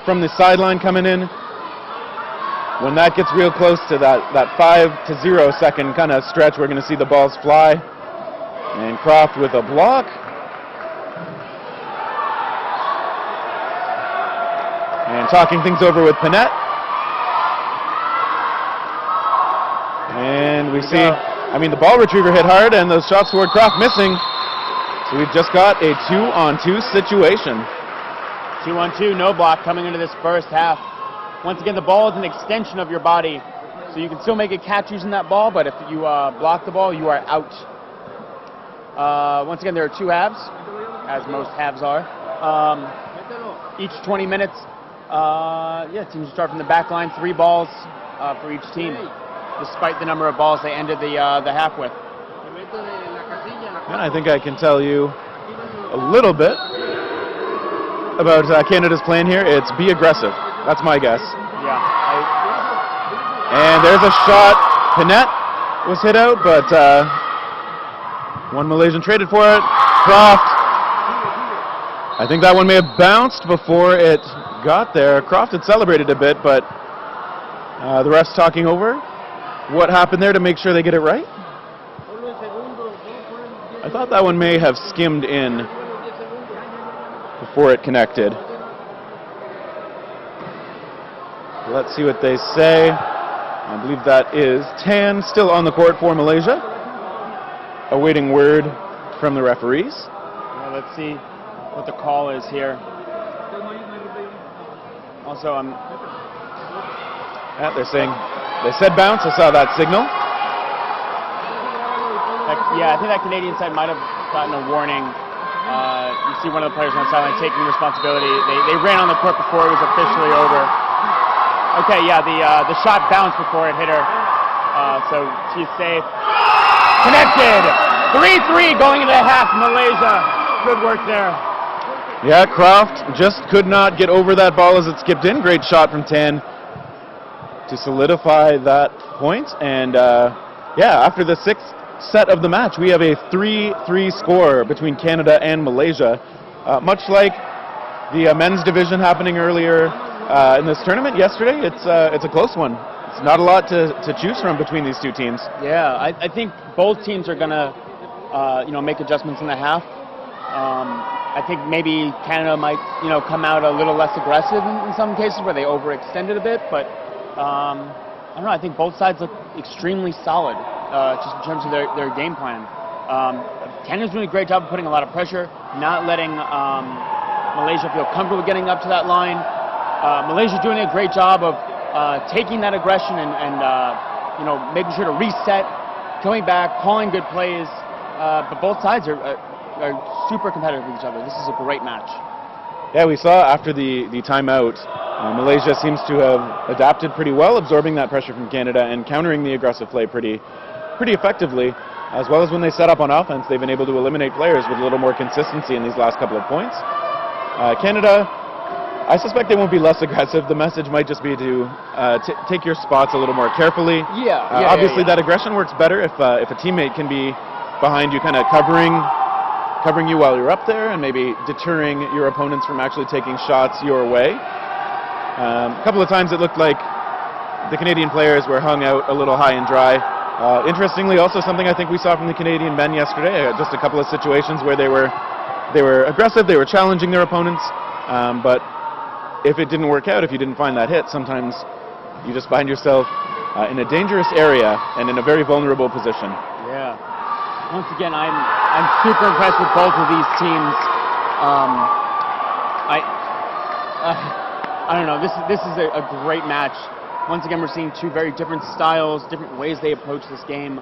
from the sideline coming in. When that gets real close to that 5 to 0 second kind of stretch, we're going to see the balls fly. And Croft with a block. And talking things over with Panette. And we see, the ball retriever hit hard, and those shots toward Croft missing. So we've just got a 2-on-2 situation.
2-on-2, no block coming into this first half. Once again, the ball is an extension of your body, so you can still make a catch using that ball, but if you block the ball, you are out. Once again, there are 2 halves, as most halves are. Each 20 minutes. Teams start from the back line, 3 balls for each team, despite the number of balls they ended the half with.
And I think I can tell you a little bit about Canada's plan here. It's be aggressive. That's my guess.
Yeah.
And there's a shot. Panette was hit out, but one Malaysian traded for it. Croft. I think that one may have bounced before it got there. Croft had celebrated a bit, but the ref's talking over what happened there to make sure they get it right. I thought that one may have skimmed in before it connected. Let's see what they say. I believe that is Tan still on the court for Malaysia, awaiting word from the referees.
Yeah, let's see what the call is here. Also,
they're saying, they said bounce. I saw that signal.
I think that Canadian side might have gotten a warning. You see one of the players on the sideline taking responsibility. They ran on the court before it was officially over. Okay, yeah, the shot bounced before it hit her. So she's safe. Connected! 3-3 going into the half, Malaysia. Good work there.
Yeah, Croft just could not get over that ball as it skipped in. Great shot from Tan to solidify that point. And after the 6th set of the match, we have a 3-3 score between Canada and Malaysia. Much like the men's division happening earlier in this tournament yesterday, it's a close one. It's not a lot to choose from between these 2 teams.
Yeah, I think both teams are gonna make adjustments in the half. I think maybe Canada might come out a little less aggressive in some cases where they overextended a bit, but I don't know, I think both sides look extremely solid just in terms of their game plan. Canada's doing a great job of putting a lot of pressure, not letting Malaysia feel comfortable getting up to that line. Malaysia's doing a great job of taking that aggression and making sure to reset, coming back, calling good plays. But both sides are super competitive with each other. This is a great match.
Yeah, we saw after the timeout, Malaysia seems to have adapted pretty well, absorbing that pressure from Canada and countering the aggressive play pretty effectively, as well as when they set up on offense, they've been able to eliminate players with a little more consistency in these last couple of points. Canada, I suspect they won't be less aggressive. The message might just be to take your spots a little more carefully. Obviously, that aggression works better if a teammate can be behind you, kind of covering you while you're up there and maybe deterring your opponents from actually taking shots your way. A couple of times it looked like the Canadian players were hung out a little high and dry. Interestingly, also something I think we saw from the Canadian men yesterday, just a couple of situations where they were aggressive, they were challenging their opponents, but if it didn't work out, if you didn't find that hit, sometimes you just find yourself in a dangerous area and in a very vulnerable position.
Yeah. Once again, I'm super impressed with both of these teams. I don't know. This is a great match. Once again, we're seeing 2 very different styles, different ways they approach this game.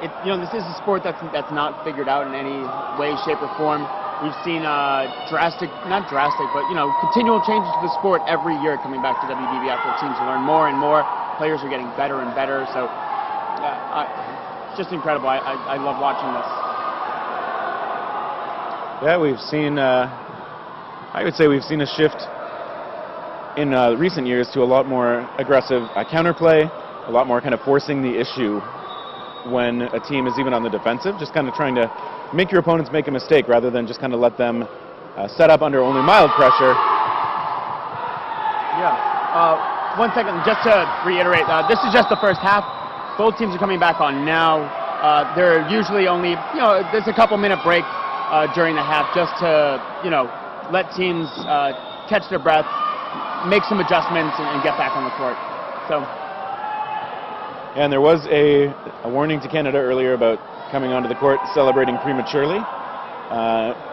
This is a sport that's not figured out in any way, shape, or form. We've seen continual changes to the sport every year coming back to WDBF, where teams learn more and more. Players are getting better and better. So, it's just incredible. I love watching this.
Yeah, we've seen. I would say we've seen a shift in recent years to a lot more aggressive counterplay, a lot more kind of forcing the issue when a team is even on the defensive, just kind of trying to make your opponents make a mistake rather than just kind of let them set up under only mild pressure.
Yeah. 1 second, just to reiterate, this is just the first half. Both teams are coming back on now. They're usually only, there's a couple minute break during the half just to, let teams catch their breath, make some adjustments, and get back on the court. So.
And there was a warning to Canada earlier about coming onto the court celebrating prematurely.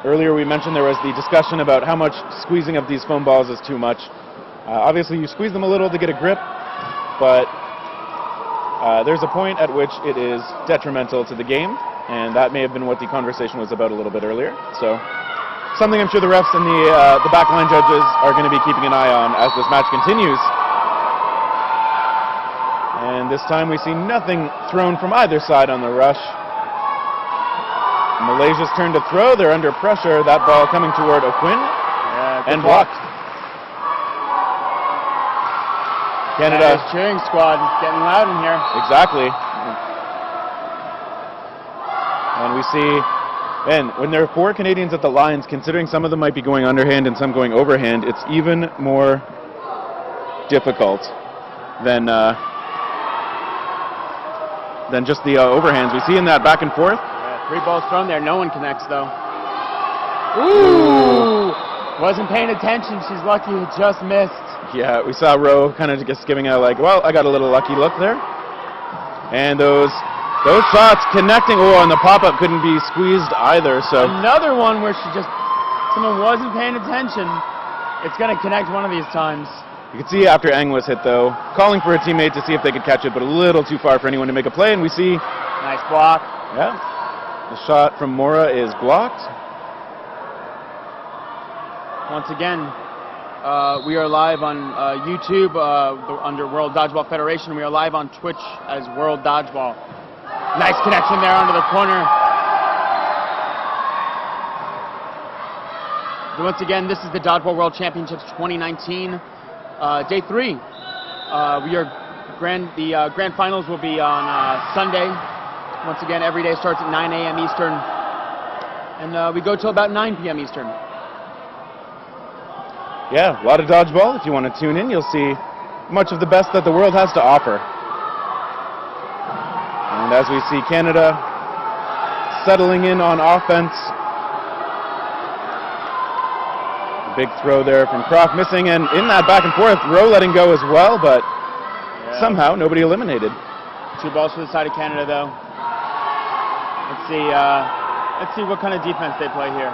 Earlier we mentioned there was the discussion about how much squeezing of these foam balls is too much. Obviously you squeeze them a little to get a grip, but there's a point at which it is detrimental to the game, and that may have been what the conversation was about a little bit earlier. So something I'm sure the refs and the backline judges are going to be keeping an eye on as this match continues. And this time we see nothing thrown from either side on the rush. Malaysia's turn to throw. They're under pressure. That ball coming toward O'Quinn and blocked. Canada.
Nice cheering squad, getting loud in here.
Exactly. And we see, and when there are 4 Canadians at the lines, considering some of them might be going underhand and some going overhand, it's even more difficult than just the overhands. We see in that back and forth.
Yeah, 3 balls thrown there. No one connects, though. Ooh! Wasn't paying attention. She's lucky it just missed.
Yeah, we saw Rowe kind of just giving out like, well, I got a little lucky look there. And those shots connecting. Oh, and the pop-up couldn't be squeezed either. So
another one where someone wasn't paying attention. It's going to connect one of these times.
You can see after Ang was hit, though, calling for a teammate to see if they could catch it, but a little too far for anyone to make a play. And we see...
Nice block.
Yeah. The shot from Mora is blocked.
Once again, we are live on YouTube under World Dodgeball Federation. We are live on Twitch as World Dodgeball. Nice connection there onto the corner. Once again, this is the Dodgeball World Championships 2019, Day 3. The grand finals will be on Sunday. Once again, every day starts at 9 a.m. Eastern, and we go till about 9 p.m. Eastern.
Yeah, a lot of dodgeball. If you want to tune in, you'll see much of the best that the world has to offer. And as we see Canada settling in on offense. Big throw there from Croft missing, and in that back and forth, Rowe letting go as well, but somehow nobody eliminated.
2 balls for the side of Canada, though. Let's see what kind of defense they play here.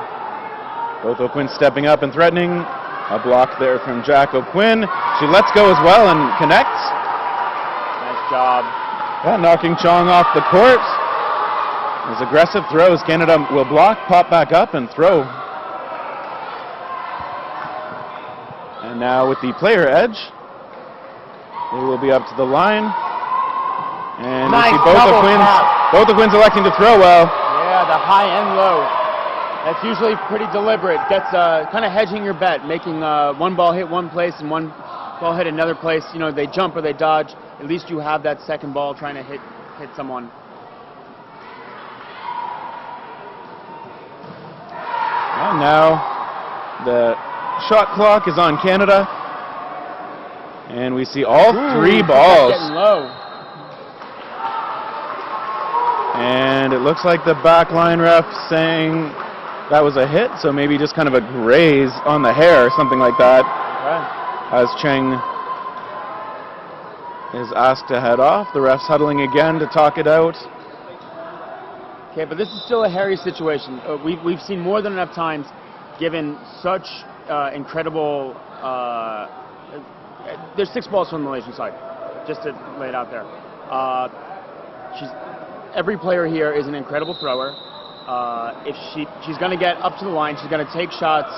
Both O'Quinn stepping up and threatening. A block there from Jack O'Quinn. She lets go as well and connects.
Nice job.
Yeah, knocking Chong off the court. Those aggressive throws. Canada will block, pop back up, and throw. And now with the player edge, they will be up to the line. And
nice,
we see both O'Quinns electing to throw well.
Yeah, the high and low. That's usually pretty deliberate. Gets kind of hedging your bet, making one ball hit one place and one ball hit another place. You know, they jump or they dodge. At least you have that second ball trying to hit someone.
And now the shot clock is on Canada, and we see all 3 balls.
Getting low.
And it looks like the backline ref saying that was a hit, so maybe just kind of a graze on the hair or something like that.
Right.
As Cheng is asked to head off. The ref's huddling again to talk it out.
Okay, but this is still a hairy situation. We've seen more than enough times, given such incredible... there's 6 balls from the Malaysian side, just to lay it out there. Every player here is an incredible thrower. If she's going to get up to the line, she's going to take shots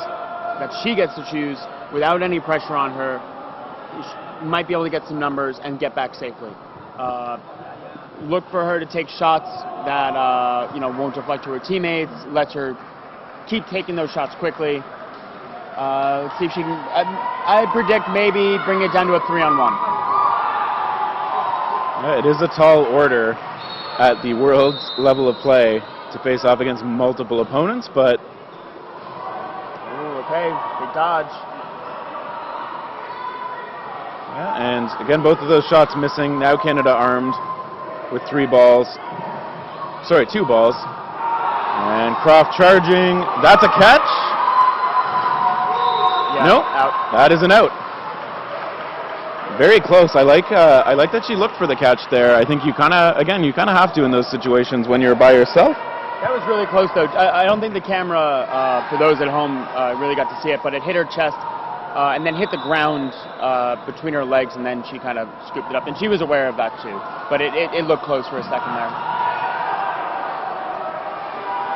that she gets to choose without any pressure on her. She might be able to get some numbers and get back safely. Look for her to take shots that won't reflect to her teammates. Lets her keep taking those shots quickly. Let's see if she can. I predict maybe bring it down to a 3-on-1.
Yeah, it is a tall order at the world's level of play to face off against multiple opponents, but
Ooh, okay, big dodge.
yeah, and again, both of those shots missing. Now Canada armed with 2 balls. And Croft charging. That's a catch.
Yeah,
Nope,
out.
that is an out. Very close. I like that she looked for the catch there. I think you kind of have to in those situations when you're by yourself.
That was really close, though. I don't think the camera, for those at home, really got to see it, but it hit her chest and then hit the ground between her legs, and then she kind of scooped it up. And she was aware of that, too. But it looked close for a second there.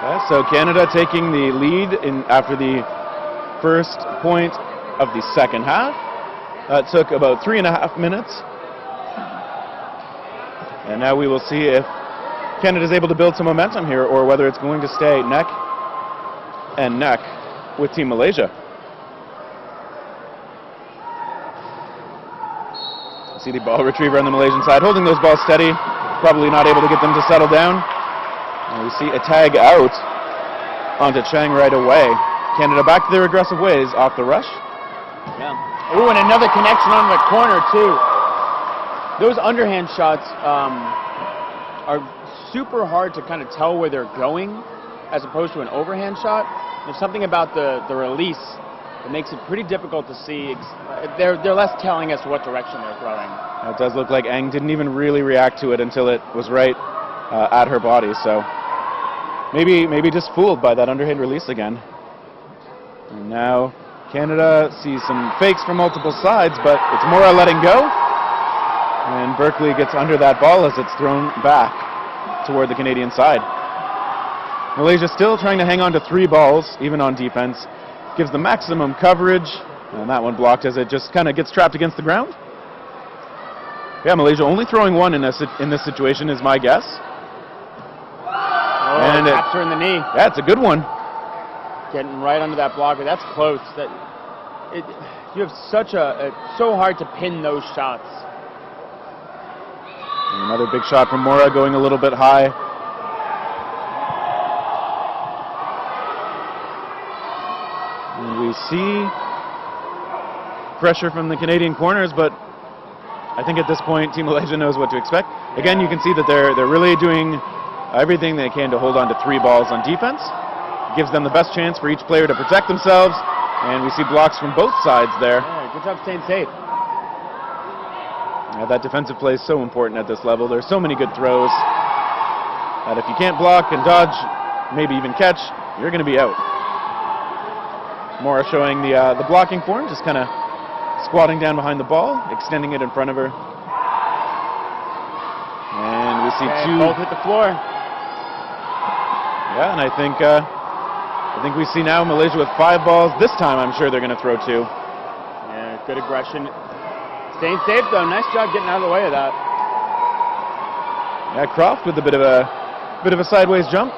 Okay, so Canada taking the lead after the first point of the second half. That took about 3.5 minutes. And now we will see if Canada is able to build some momentum here, or whether it's going to stay neck and neck with Team Malaysia. See the ball retriever on the Malaysian side, holding those balls steady, probably not able to get them to settle down. And we see a tag out onto Chang right away. Canada back to their aggressive ways off the rush.
Yeah. Ooh, and another connection on the corner, too. Those underhand shots are super hard to kind of tell where they're going as opposed to an overhand shot. There's something about the release that makes it pretty difficult to see. They're less telling as to what direction they're throwing.
It does look like Ang didn't even really react to it until it was right at her body. So maybe just fooled by that underhand release again. And now Canada sees some fakes from multiple sides, but it's Mora letting go. And Berkeley gets under that ball as it's thrown back toward the Canadian side. Malaysia still trying to hang on to 3 balls, even on defense. Gives the maximum coverage, and that one blocked as it just kind of gets trapped against the ground. Yeah, Malaysia only throwing 1 in this situation is my guess.
Oh, and taps her in the knee.
Yeah, it's a good one.
Getting right under that blocker. That's close. You have it's so hard to pin those shots.
And another big shot from Mora going a little bit high. And we see pressure from the Canadian corners, but I think at this point Team Malaysia knows what to expect. Again, you can see that they're really doing everything they can to hold on to 3 balls on defense. Gives them the best chance for each player to protect themselves, and we see blocks from both sides there.
Yeah, good job staying safe.
Yeah, that defensive play is so important at this level. There's so many good throws that if you can't block and dodge, maybe even catch, you're going to be out. Mora showing the blocking form, just kind of squatting down behind the ball, extending it in front of her. And we see 2.
Both hit the floor.
Yeah, and I think we see now Malaysia with 5 balls. This time I'm sure they're going to throw 2.
Yeah, good aggression. Staying safe though. Nice job getting out of the way of that.
Yeah, Croft with a bit of a sideways jump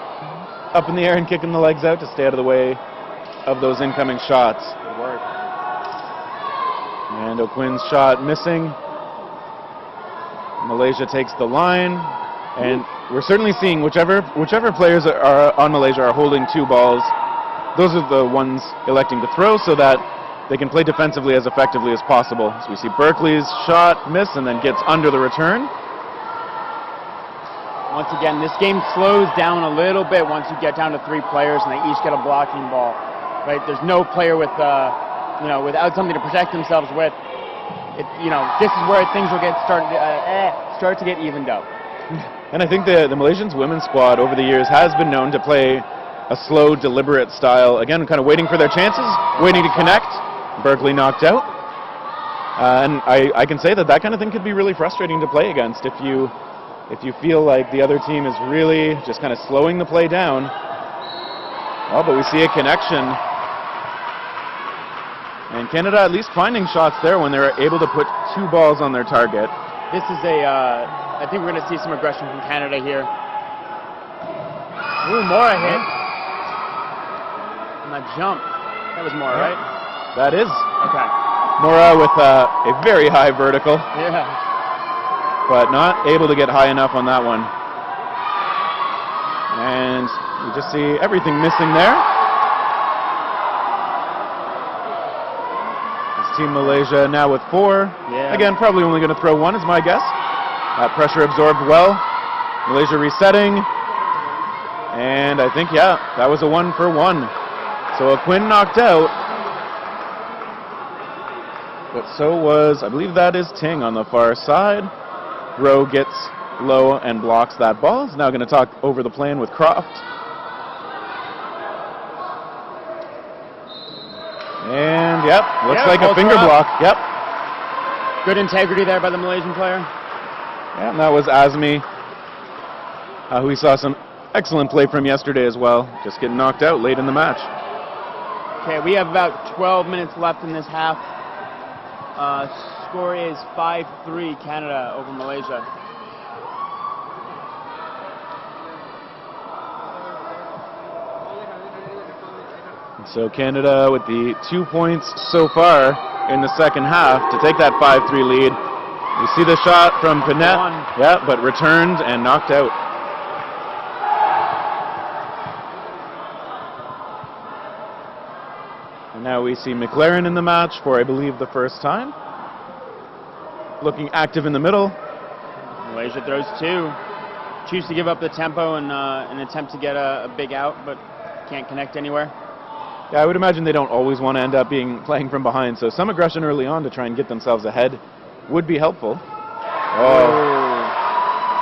up in the air and kicking the legs out to stay out of the way of those incoming shots.
Good work.
And O'Quinn's shot missing. Malaysia takes the line, and we're certainly seeing whichever players are on Malaysia are holding 2 balls. Those are the ones electing to throw so that they can play defensively as effectively as possible. So we see Berkeley's shot miss and then gets under the return.
Once again, this game slows down a little bit once you get down to 3 players and they each get a blocking ball. Right? There's no player with, without something to protect themselves with. This is where things will start to get evened out.
And I think the Malaysians women's squad over the years has been known to play a slow, deliberate style. Again, kind of waiting for their chances, waiting to connect. Berkeley knocked out. And I can say that kind of thing could be really frustrating to play against if you feel like the other team is really just kind of slowing the play down. Oh, but we see a connection. And Canada at least finding shots there when they're able to put 2 balls on their target.
This is I think we're going to see some aggression from Canada here. Ooh, Mora hit. On that jump. That was Mora, right?
That is.
Okay.
Mora with a very high vertical.
Yeah.
But not able to get high enough on that one. And You just see everything missing there. This Team Malaysia now with 4.
Yeah.
Again, probably only going to throw 1 is my guess. That pressure absorbed well. Malaysia resetting. And I think, yeah, that was a 1-for-1. So O'Quinn knocked out. But so was, I believe that is Ting on the far side. Rowe gets low and blocks that ball. He's now going to talk over the plane with Croft. And, yep, looks like a finger block. Yep.
Good integrity there by the Malaysian player.
Yeah, and that was Azmi, who we saw some excellent play from yesterday as well. Just getting knocked out late in the match.
Okay, we have about 12 minutes left in this half. Score is 5-3 Canada over Malaysia.
So Canada with the 2 points so far in the second half to take that 5-3 lead. You see the shot from Panette, yeah, but returned and knocked out. And now we see McLaren in the match for, I believe, the first time. Looking active in the middle.
Malaysia throws 2. Choose to give up the tempo and attempt to get a big out, but can't connect anywhere.
Yeah, I would imagine they don't always want to end up playing from behind, so some aggression early on to try and get themselves ahead would be helpful.
Oh,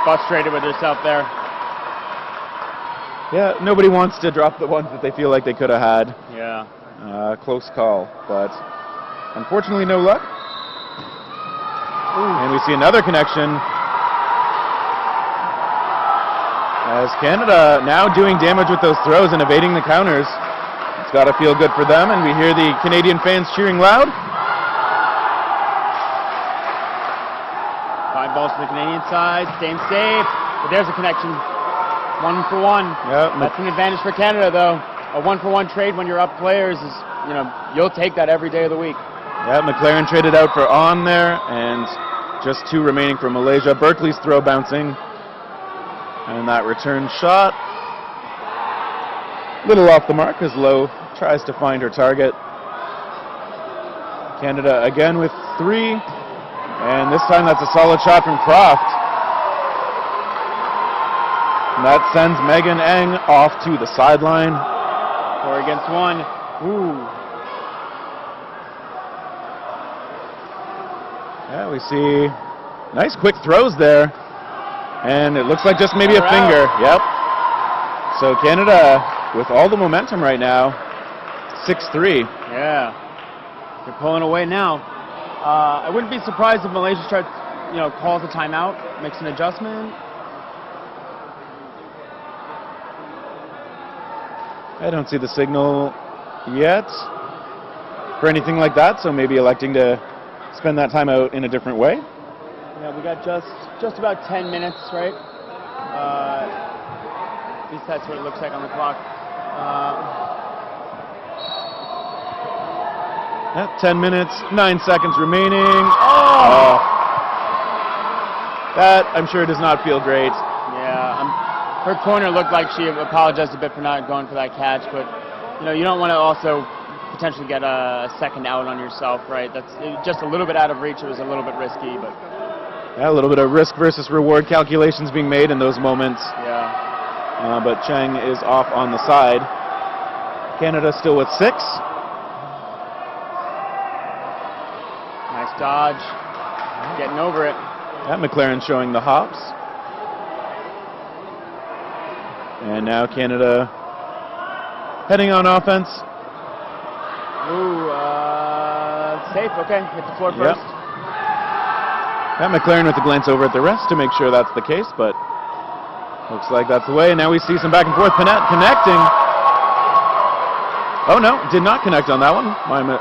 frustrated with herself there.
Yeah, nobody wants to drop the ones that they feel like they could have had.
Yeah.
Close call, but unfortunately no luck. Ooh. And we see another connection as Canada now doing damage with those throws and evading the counters. It's got to feel good for them, and we hear the Canadian fans cheering loud.
5 balls to the Canadian side, staying safe, but there's a connection. 1-for-1.
Yep.
That's an advantage for Canada, though. A 1-for-1 trade when you're up players is, you'll take that every day of the week.
Yeah, McLaren traded out for On there, and just 2 remaining for Malaysia. Berkeley's throw bouncing, and that return shot. Little off the mark as Lowe tries to find her target. Canada again with 3, and this time that's a solid shot from Croft. And that sends Megan Eng off to the sideline.
4 against 1. Ooh.
Yeah, we see nice quick throws there. And it looks like just maybe a finger. Yep. So Canada with all the momentum right now, 6-3.
Yeah. They're pulling away now. I wouldn't be surprised if Malaysia starts, calls a timeout, makes an adjustment.
I don't see the signal yet for anything like that, so maybe electing to spend that time out in a different way.
Yeah, we got just about 10 minutes, right? At least that's what it looks like on the clock.
Yeah, 10 minutes, 9 seconds remaining.
Oh!
That, I'm sure, does not feel great.
Yeah, her corner looked like she apologized a bit for not going for that catch, but you don't want to also potentially get a second out on yourself, right? That's just a little bit out of reach. It was a little bit risky, but
yeah, a little bit of risk versus reward calculations being made in those moments.
Yeah.
But Cheng is off on the side. Canada still with 6.
Nice dodge. Getting over it.
Yeah, McLaren showing the hops. And now Canada heading on offense.
Ooh, safe, okay. Hit the floor first.
Yeah, McLaren with a glance over at the rest to make sure that's the case, but looks like that's the way. And now we see some back and forth. Panette connecting. Oh no, did not connect on that one.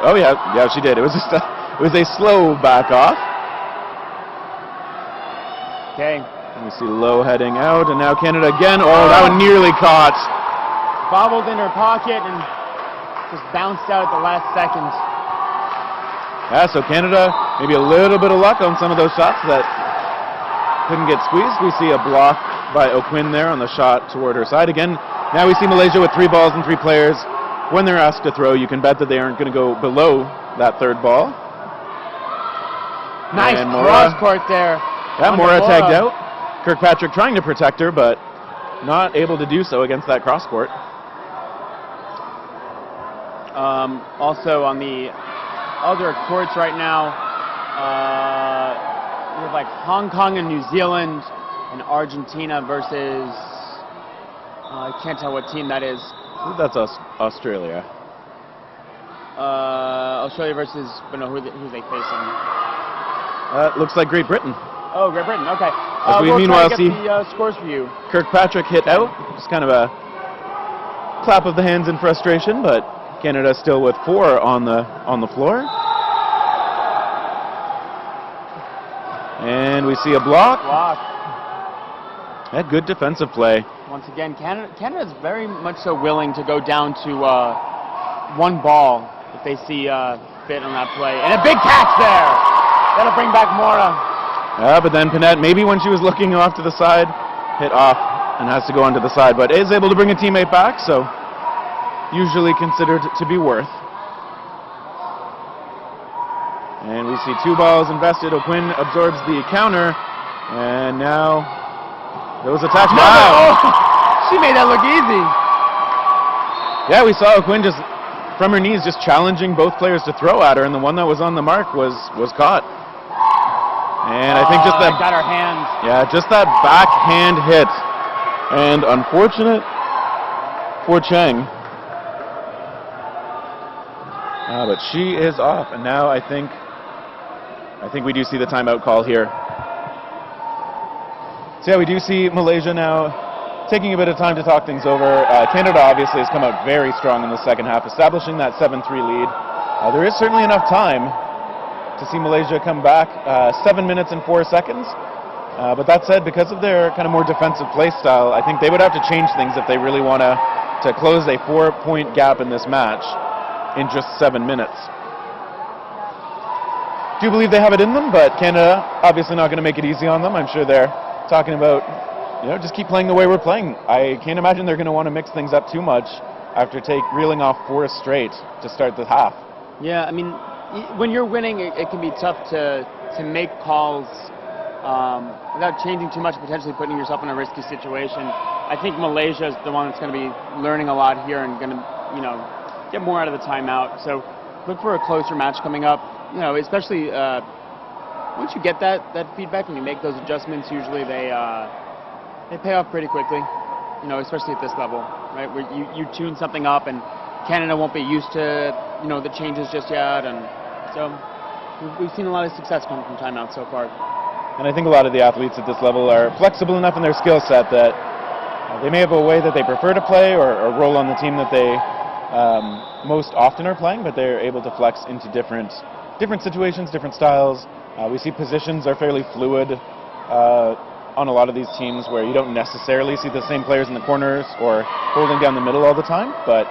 Oh yeah, she did. It was just it was a slow back off.
Okay.
And we see Lowe heading out, and now Canada again. Oh, that one nearly caught.
Bobbled in her pocket and just bounced out at the last second.
Yeah, so Canada, maybe a little bit of luck on some of those shots that couldn't get squeezed. We see a block by O'Quinn there on the shot toward her side. Again, Now we see Malaysia with 3 balls and 3 players. When they're asked to throw, you can bet that they aren't going to go below that 3rd ball.
Nice
And
cross court there.
Yeah, Mora tagged out. Kirkpatrick trying to protect her, but not able to do so against that cross court.
Also on the other courts right now, we have like Hong Kong and New Zealand and Argentina versus, I can't tell what team that is.
I think that's Australia.
Australia versus, but no, who are they facing?
Looks like Great Britain.
Oh, Great Britain, okay.
As we
we'll
meanwhile
try to get the scores for you.
Kirkpatrick hit out. Just kind of a clap of the hands in frustration, but Canada still with 4 on the floor. And we see a block. Good defensive play.
Once again, Canada is very much so willing to go down to 1 ball if they see fit on that play. And a big catch there. That'll bring back Mora.
But then Panette, maybe when she was looking off to the side, hit off and has to go onto the side, but is able to bring a teammate back, so usually considered to be worth. And we see 2 balls invested. O'Quinn absorbs the counter, and now those attacks. Wow!
She made that look easy.
Yeah, we saw O'Quinn just from her knees just challenging both players to throw at her, and the one that was on the mark was caught. And I think just that
got her hands.
Yeah, just that backhand hit, and unfortunate for Cheng. But she is off, and now I think we do see the timeout call here. So yeah, we do see Malaysia now taking a bit of time to talk things over. Canada obviously has come out very strong in the second half, establishing that 7-3 lead. There is certainly enough time to see Malaysia come back, 7 minutes and 4 seconds. But that said, because of their kind of more defensive play style, I think they would have to change things if they really want to close a 4-point gap in this match in just 7 minutes. Do believe they have it in them, but Canada obviously not going to make it easy on them. I'm sure they're talking about, just keep playing the way we're playing. I can't imagine they're going to want to mix things up too much after reeling off 4 straight to start the half.
Yeah, I mean, when you're winning, it can be tough to make calls without changing too much, potentially putting yourself in a risky situation. I think Malaysia is the one that's going to be learning a lot here and going to, get more out of the timeout. So look for a closer match coming up. Especially once you get that feedback and you make those adjustments, usually they pay off pretty quickly. Especially at this level, right? Where you tune something up and Canada won't be used to the changes just yet, and so we've seen a lot of success come from timeouts so far.
And I think a lot of the athletes at this level are flexible enough in their skill set that they may have a way that they prefer to play or role on the team that they most often are playing, but they're able to flex into different situations, different styles. We see positions are fairly fluid on a lot of these teams where you don't necessarily see the same players in the corners or holding down the middle all the time, but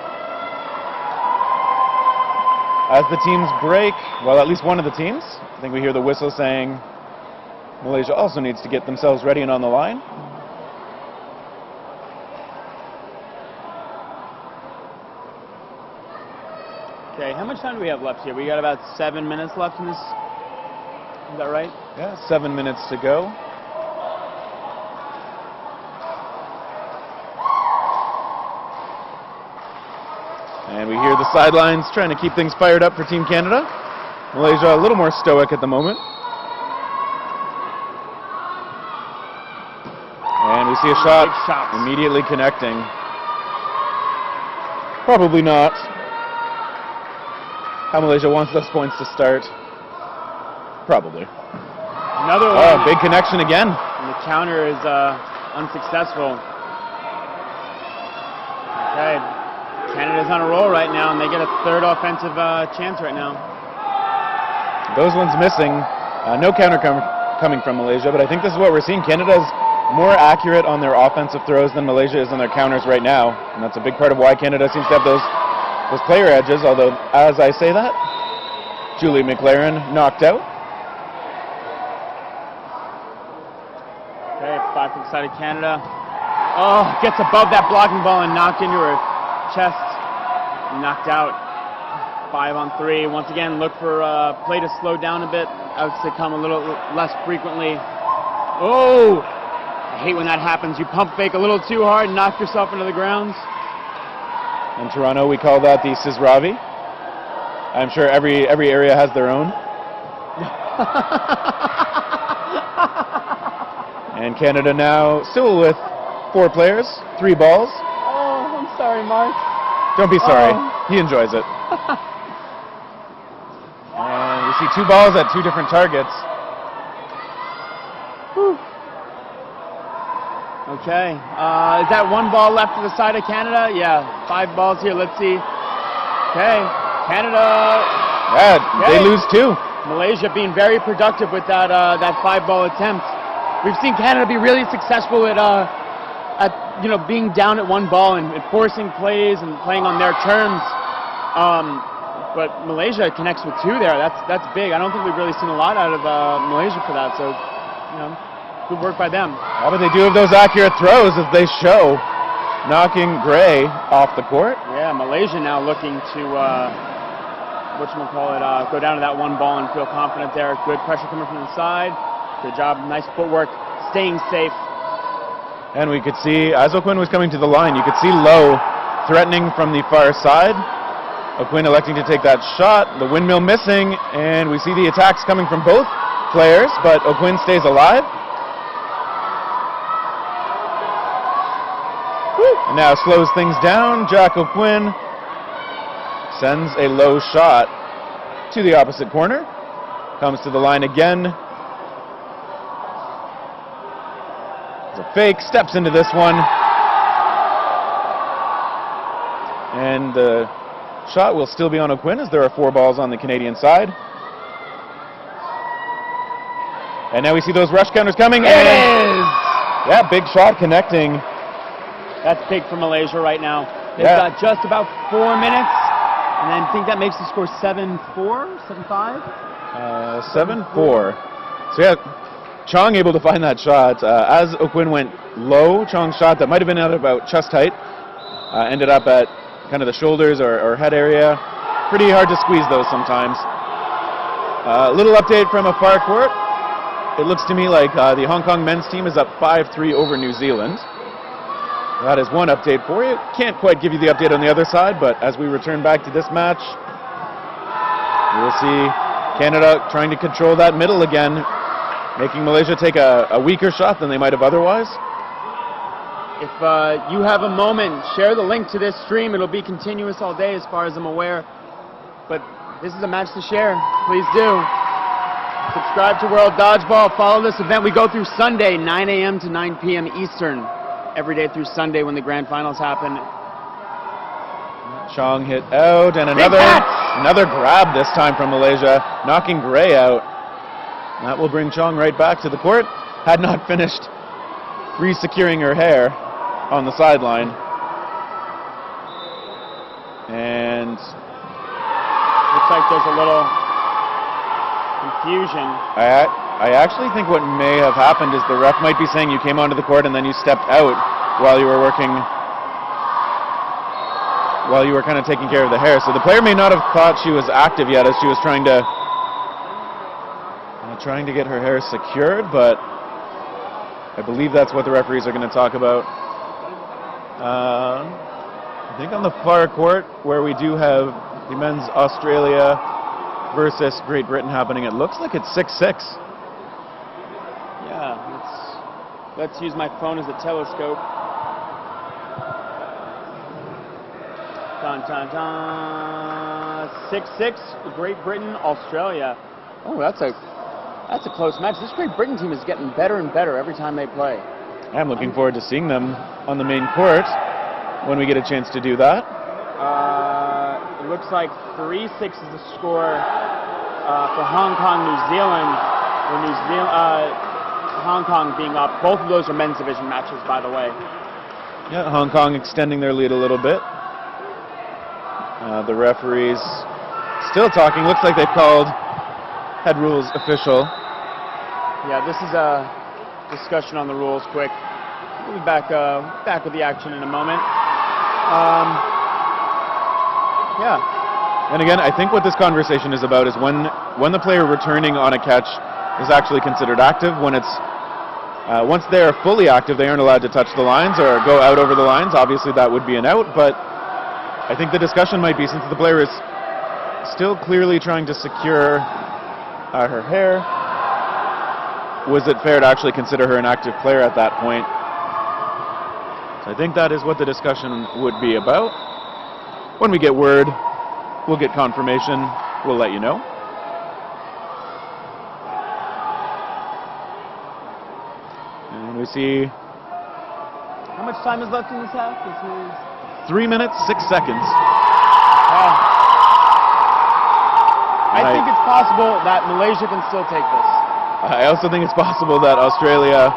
as the teams break, well, at least one of the teams, I think we hear the whistle saying Malaysia also needs to get themselves ready and on the line.
Okay, how much time do we have left here? We got about 7 minutes left in this. Is that right?
Yeah, 7 minutes to go. And we hear the sidelines trying to keep things fired up for Team Canada. Malaysia a little more stoic at the moment. And we see a shot immediately connecting. Probably not how Malaysia wants those points to start. Probably.
Another one.
Oh, big connection again.
And the counter is unsuccessful. Okay. Canada's on a roll right now, and they get a third offensive chance right now.
Those ones missing. No counter coming from Malaysia, but I think this is what we're seeing. Canada's more accurate on their offensive throws than Malaysia is on their counters right now, and that's a big part of why Canada seems to have those player edges, although as I say that, Julie McLaren knocked out.
Okay, 5 from the side of Canada. Oh, gets above that blocking ball and knocked into her chest. Knocked out. 5-on-3. Once again, look for play to slow down a bit. Outs to come a little less frequently. Oh! I hate when that happens. You pump fake a little too hard and knock yourself into the ground.
In Toronto, we call that the Sizravi. I'm sure every area has their own. And Canada now still with 4 players, 3 balls.
Oh, I'm sorry, Mark.
Don't be sorry. He enjoys it. And we see 2 balls at 2 different targets.
Whew. Okay. Is that 1 ball left to the side of Canada? Yeah, 5 balls here. Let's see. Okay. Canada.
Yeah, they lose 2.
Malaysia being very productive with that 5-ball attempt. We've seen Canada be really successful at being down at 1 ball and forcing plays and playing on their terms. But Malaysia connects with 2 there. That's big. I don't think we've really seen a lot out of Malaysia for that. So, good work by them.
How about they do have those accurate throws as they show, knocking Gray off the court.
Yeah, Malaysia now looking to go down to that 1 ball and feel confident there. Good pressure coming from the side. Good job, nice footwork, staying safe.
And we could see, as O'Quinn was coming to the line, you could see Lowe threatening from the far side. O'Quinn electing to take that shot, the windmill missing, and we see the attacks coming from both players, but O'Quinn stays alive. And now slows things down. Jack O'Quinn sends a low shot to the opposite corner. Comes to the line again. It's a fake, steps into this one. And the shot will still be on O'Quinn as there are 4 balls on the Canadian side. And now we see those rush counters coming.
It is!
Yeah, big shot connecting.
That's big for Malaysia right now. They've got just about 4 minutes. And I think that makes the score 7-4, 7-5?
7-4. So yeah, Chong able to find that shot. As O'Quinn went low, Chong's shot that might have been at about chest height ended up at kind of the shoulders or head area. Pretty hard to squeeze those sometimes. A little update from a far court. It looks to me like the Hong Kong men's team is up 5-3 over New Zealand. That is one update for you. Can't quite give you the update on the other side, but as we return back to this match, we'll see Canada trying to control that middle again, making Malaysia take a weaker shot than they might have otherwise.
If you have a moment, share the link to this stream. It'll be continuous all day as far as I'm aware. But this is a match to share. Please do. Subscribe to World Dodgeball. Follow this event. We go through Sunday, 9 a.m. to 9 p.m. Eastern. Every day through Sunday when the grand finals happen.
Chong hit out, and another grab this time from Malaysia, knocking Gray out. That will bring Chong right back to the court. Had not finished re-securing her hair on the sideline. And
looks like there's a little confusion.
I actually think what may have happened is the ref might be saying you came onto the court and then you stepped out while you were working, while you were kind of taking care of the hair. So the player may not have thought she was active yet as she was trying to get her hair secured, but I believe that's what the referees are going to talk about. I think on the far court where we do have the men's Australia versus Great Britain happening, it looks like it's 6-6.
Yeah, let's use my phone as a telescope. Dun, dun, dun. 6-6, Great Britain, Australia. Oh, that's a close match. This Great Britain team is getting better and better every time they play.
I'm looking forward to seeing them on the main court when we get a chance to do that.
It looks like 3-6 is the score for Hong Kong, New Zealand. Hong Kong being up. Both of those are men's division matches, by the way.
Yeah, Hong Kong extending their lead a little bit. The referees still talking. Looks like they've called head rules official.
Yeah, this is a discussion on the rules quick. We'll be back with the action in a moment. Yeah.
And again, I think what this conversation is about is when the player returning on a catch is actually considered active. When it's once they are fully active, they aren't allowed to touch the lines or go out over the lines. Obviously, that would be an out. But I think the discussion might be, since the player is still clearly trying to secure her hair, was it fair to actually consider her an active player at that point? So I think that is what the discussion would be about. When we get word, we'll get confirmation. We'll let you know. And we see...
How much time is left in this half? This is
3 minutes, 6 seconds.
I think it's possible that Malaysia can still take this.
I also think it's possible that Australia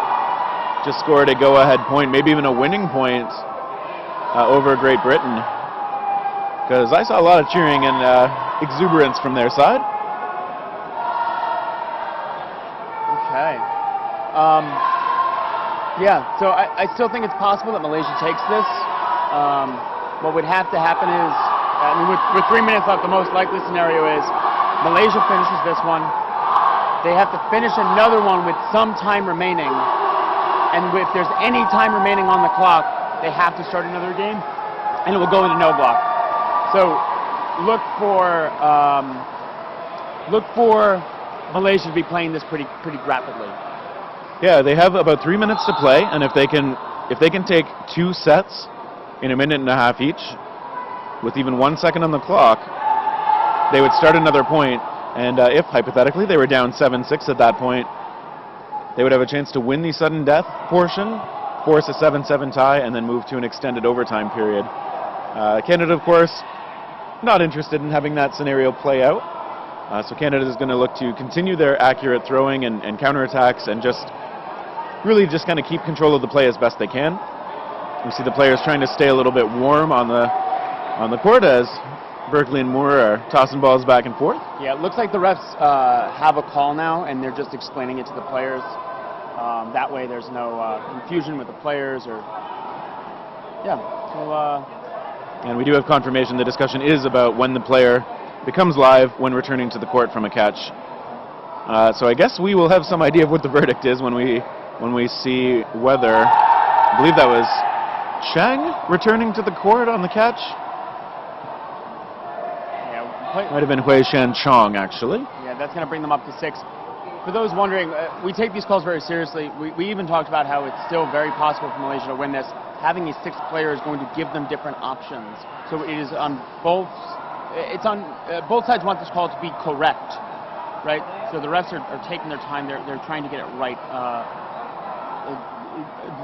just scored a go-ahead point, maybe even a winning point over Great Britain. Because I saw a lot of cheering and exuberance from their side.
Okay. Yeah, so I still think it's possible that Malaysia takes this. What would have to happen is, I mean, with 3 minutes left, the most likely scenario is Malaysia finishes this one. They have to finish another one with some time remaining. And if there's any time remaining on the clock, they have to start another game, and it will go into no block. So look for Malaysia to be playing this pretty rapidly.
Yeah, they have about 3 minutes to play, and if they can take 2 sets in a minute and a half each, with even 1 second on the clock, they would start another point. And if hypothetically they were down 7-6 at that point, they would have a chance to win the sudden death portion, force a 7-7 tie, and then move to an extended overtime period. Canada, of course, not interested in having that scenario play out. So Canada is going to look to continue their accurate throwing and counterattacks and just really just kind of keep control of the play as best they can. We see the players trying to stay a little bit warm on the court as Berkeley and Moore are tossing balls back and forth.
Yeah, it looks like the refs have a call now, and they're just explaining it to the players. That way there's no confusion with the players or... Yeah, so...
And we do have confirmation the discussion is about when the player becomes live when returning to the court from a catch. So I guess we will have some idea of what the verdict is when we see whether... I believe that was Chang returning to the court on the catch. Might have been Hui Shan Chong, actually.
Yeah, that's going to bring them up to 6. For those wondering, we take these calls very seriously. We even talked about how it's still very possible for Malaysia to win this. Having a 6th player is going to give them different options. So it is on both. It's on both sides want this call to be correct, right? So the refs are taking their time. They're trying to get it right.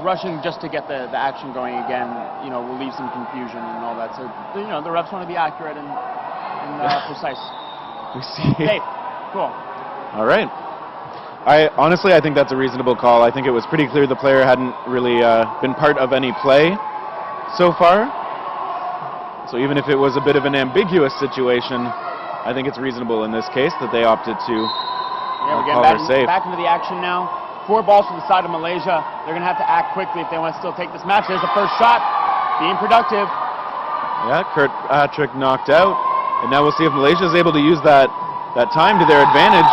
Rushing just to get the action going again, will leave some confusion and all that. So the refs want to be accurate and precise.
We see.
Okay, cool.
All right. I think that's a reasonable call. I think it was pretty clear the player hadn't really been part of any play so far. So even if it was a bit of an ambiguous situation, I think it's reasonable in this case that they opted to call her safe.
Back into the action now. 4 balls to the side of Malaysia. They're going to have to act quickly if they want to still take this match. There's the first shot. Being productive.
Yeah, Kirkpatrick knocked out. And now we'll see if Malaysia is able to use that time to their advantage.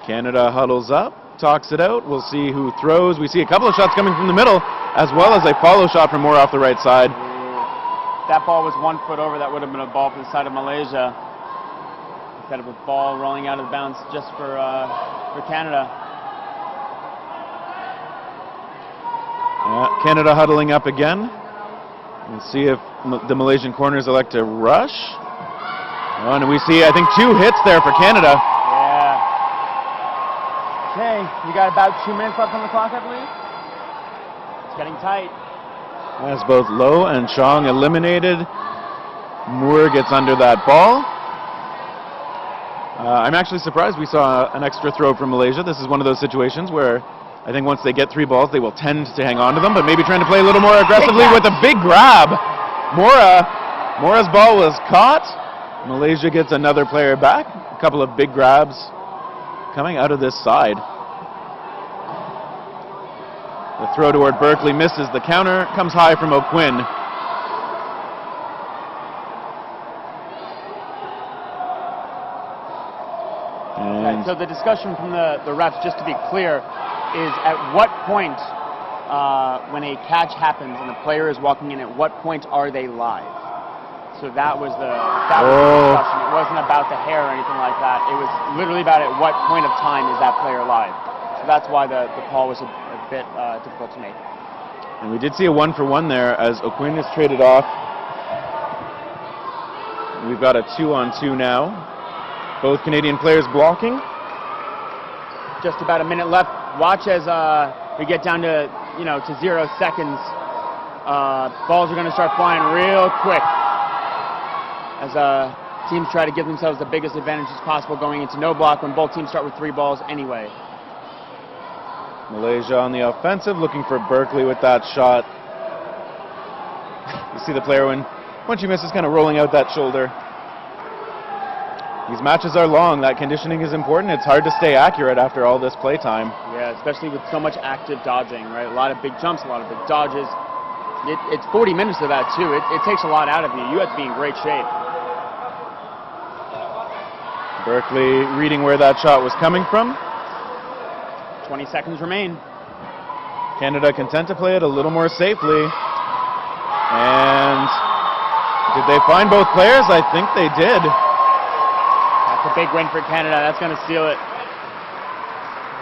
Canada huddles up, talks it out. We'll see who throws. We see a couple of shots coming from the middle, as well as a follow shot from Moore off the right side.
That ball was 1 foot over. That would have been a ball for the side of Malaysia. Instead of a ball rolling out of bounds just for Canada.
Canada huddling up again. We'll see if the Malaysian corners elect to rush. And we see, I think, 2 hits there for Canada.
Yeah. Okay, you got about 2 minutes left on the clock, I believe. It's getting tight.
As both Lowe and Chong eliminated, Moore gets under that ball. I'm actually surprised we saw an extra throw from Malaysia. This is one of those situations where I think once they get 3 balls, they will tend to hang on to them, but maybe trying to play a little more aggressively with a big grab. Mora's ball was caught. Malaysia gets another player back. A couple of big grabs coming out of this side. The throw toward Berkeley misses the counter, comes high from O'Quinn.
Right, so the discussion from the refs, just to be clear, is at what point, when a catch happens and the player is walking in, at what point are they live? So that was the discussion. It wasn't about the hair or anything like that. It was literally about at what point of time is that player live. So that's why the call was a bit difficult to make.
And we did see a 1-for-1 there as O'Quinn is traded off. We've got a 2-on-2 now. Both Canadian players blocking.
Just about a minute left. Watch as we get down to, to 0 seconds. Balls are going to start flying real quick as teams try to give themselves the biggest advantages possible going into no block when both teams start with 3 balls anyway.
Malaysia on the offensive, looking for Berkeley with that shot. You see the player when she misses, kind of rolling out that shoulder. These matches are long. That conditioning is important. It's hard to stay accurate after all this play time.
Yeah, especially with so much active dodging, right? A lot of big jumps, a lot of big dodges. It's 40 minutes of that, too. It takes a lot out of you. You have to be in great shape.
Berkeley reading where that shot was coming from.
20 seconds remain.
Canada content to play it a little more safely. And did they find both players? I think they did.
That's a big win for Canada. That's going to seal it.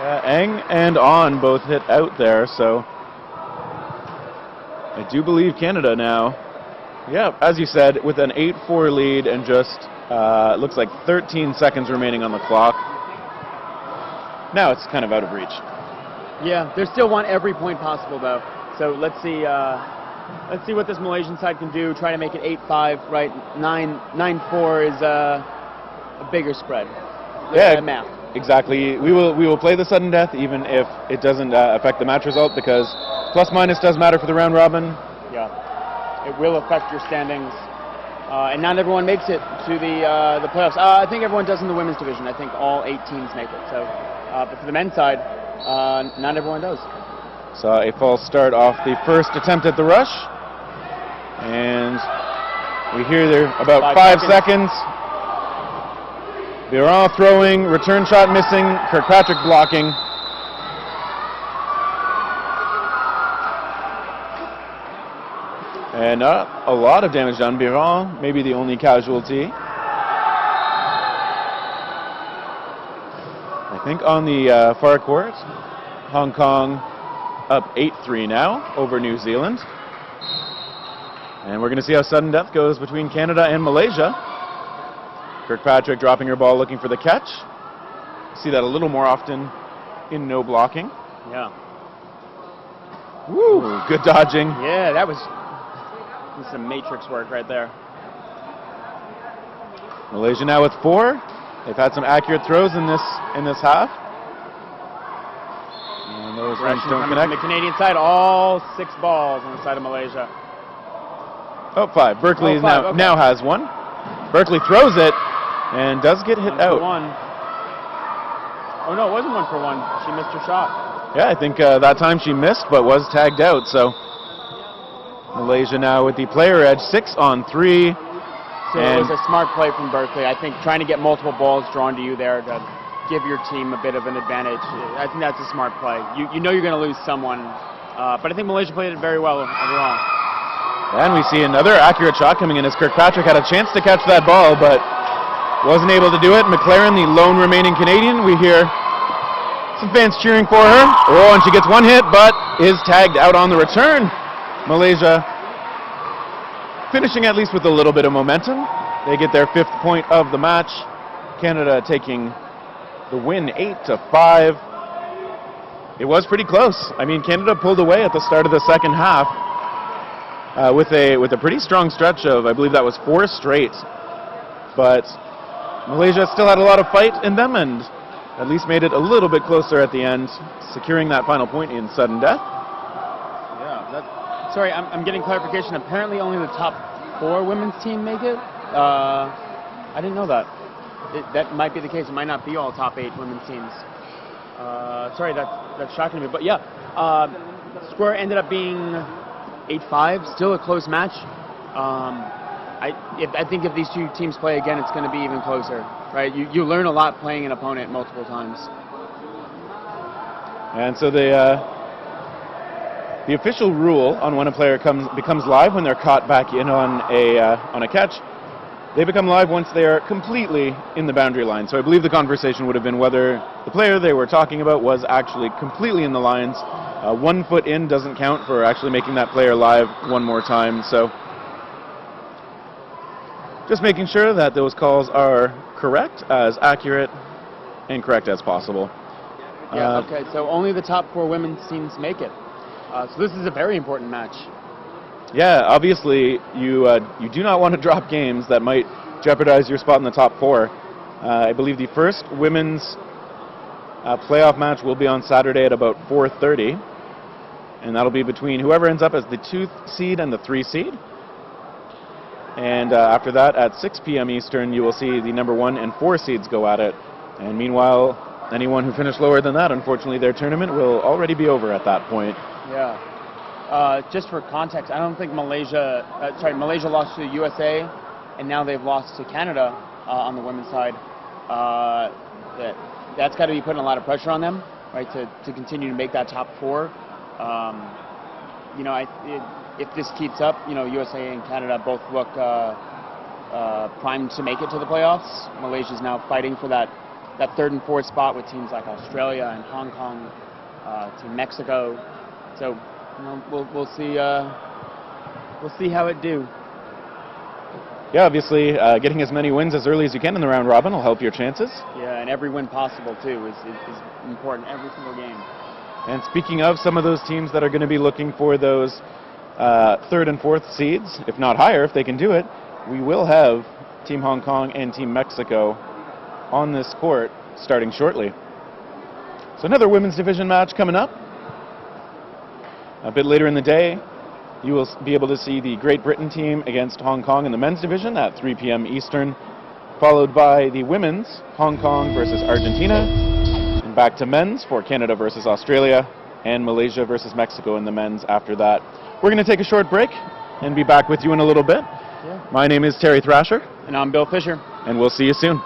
Yeah, Eng and On both hit out there, so I do believe Canada now. Yeah, as you said, with an 8-4 lead and just it looks like 13 seconds remaining on the clock. Now it's kind of out of reach.
Yeah, they still want every point possible, though. So let's see what this Malaysian side can do. Try to make it 8-5, right? 9-4 is a bigger spread.
Yeah,
math.
Exactly. We will play the sudden death even if it doesn't affect the match result, because plus minus does matter for the round robin.
Yeah, it will affect your standings. And not everyone makes it to the playoffs. I think everyone does in the women's division. I think all 8 teams make it. So, but for the men's side, not everyone does.
Saw a false start off the first attempt at the rush, and we hear there about 5 seconds. Biron throwing, return shot missing, Kirkpatrick blocking. And a lot of damage done. Biron, maybe the only casualty. I think on the far court, Hong Kong up 8-3 now over New Zealand. And we're going to see how sudden death goes between Canada and Malaysia. Kirkpatrick dropping her ball, looking for the catch. See that a little more often in no blocking.
Yeah.
Woo! Good dodging.
Yeah, that was some matrix work right there.
Malaysia now with 4. They've had some accurate throws in this half. And those runs don't connect.
On the Canadian side, all 6 balls on the side of Malaysia.
Oh, 5. Berkeley now has 1. Berkeley throws it and does get hit out.
1. Oh no, it wasn't 1 for 1. She missed her shot.
Yeah, I think that time she missed, but was tagged out. So Malaysia now with the player edge, 6-on-3.
So it was a smart play from Berkeley. I think trying to get multiple balls drawn to you there to give your team a bit of an advantage. I think that's a smart play. You know you're going to lose someone, but I think Malaysia played it very well overall.
And we see another accurate shot coming in as Kirkpatrick had a chance to catch that ball, but wasn't able to do it. McLaren, the lone remaining Canadian, we hear some fans cheering for her. Oh, and she gets 1 hit, but is tagged out on the return. Malaysia finishing at least with a little bit of momentum. They get their 5th point of the match. Canada taking the win 8-5. It was pretty close. I mean, Canada pulled away at the start of the second half with a pretty strong stretch of, I believe that was 4 straight. But Malaysia still had a lot of fight in them and at least made it a little bit closer at the end, securing that final point in sudden death.
Sorry, I'm getting clarification. Apparently only the top 4 women's team make it. I didn't know that. That might be the case. It might not be all top 8 women's teams. Sorry, that's shocking to me. But yeah, Score ended up being 8-5. Still a close match. I think if these two teams play again, it's going to be even closer, right? You learn a lot playing an opponent multiple times.
And so the official rule on when a player becomes live when they're caught back in on a catch, they become live once they are completely in the boundary line. So I believe the conversation would have been whether the player they were talking about was actually completely in the lines. 1 foot in doesn't count for actually making that player live one more time. So just making sure that those calls are correct, as accurate and correct as possible.
Yeah, okay, so only the top 4 women's teams make it. So this is a very important match.
Yeah, obviously you do not want to drop games that might jeopardize your spot in the top 4. I believe the first women's playoff match will be on Saturday at about 4:30, and that'll be between whoever ends up as the 2th seed and the 3 seed. And after that, at 6 p.m. Eastern, you will see the number 1 and 4 seeds go at it. And meanwhile, anyone who finished lower than that, unfortunately, their tournament will already be over at that point.
Yeah. Just for context, I don't think Malaysia lost to the USA, and now they've lost to Canada on the women's side. That's got to be putting a lot of pressure on them, right, to continue to make that top 4. If this keeps up, USA and Canada both look primed to make it to the playoffs. Malaysia's now fighting for that 3rd and 4th spot with teams like Australia and Hong Kong, Team Mexico. So, we'll see. We'll see how it do.
Yeah, obviously, getting as many wins as early as you can in the round robin will help your chances.
Yeah, and every win possible too is important. Every single game.
And speaking of some of those teams that are going to be looking for those 3rd and 4th seeds, if not higher, if they can do it, we will have Team Hong Kong and Team Mexico on this court starting shortly. So another women's division match coming up. A bit later in the day, you will be able to see the Great Britain team against Hong Kong in the men's division at 3 p.m. Eastern, followed by the women's, Hong Kong versus Argentina, and back to men's for Canada versus Australia, and Malaysia versus Mexico in the men's after that. We're going to take a short break and be back with you in a little bit. Yeah. My name is Terry Thrasher.
And I'm Bill Fisher.
And we'll see you soon.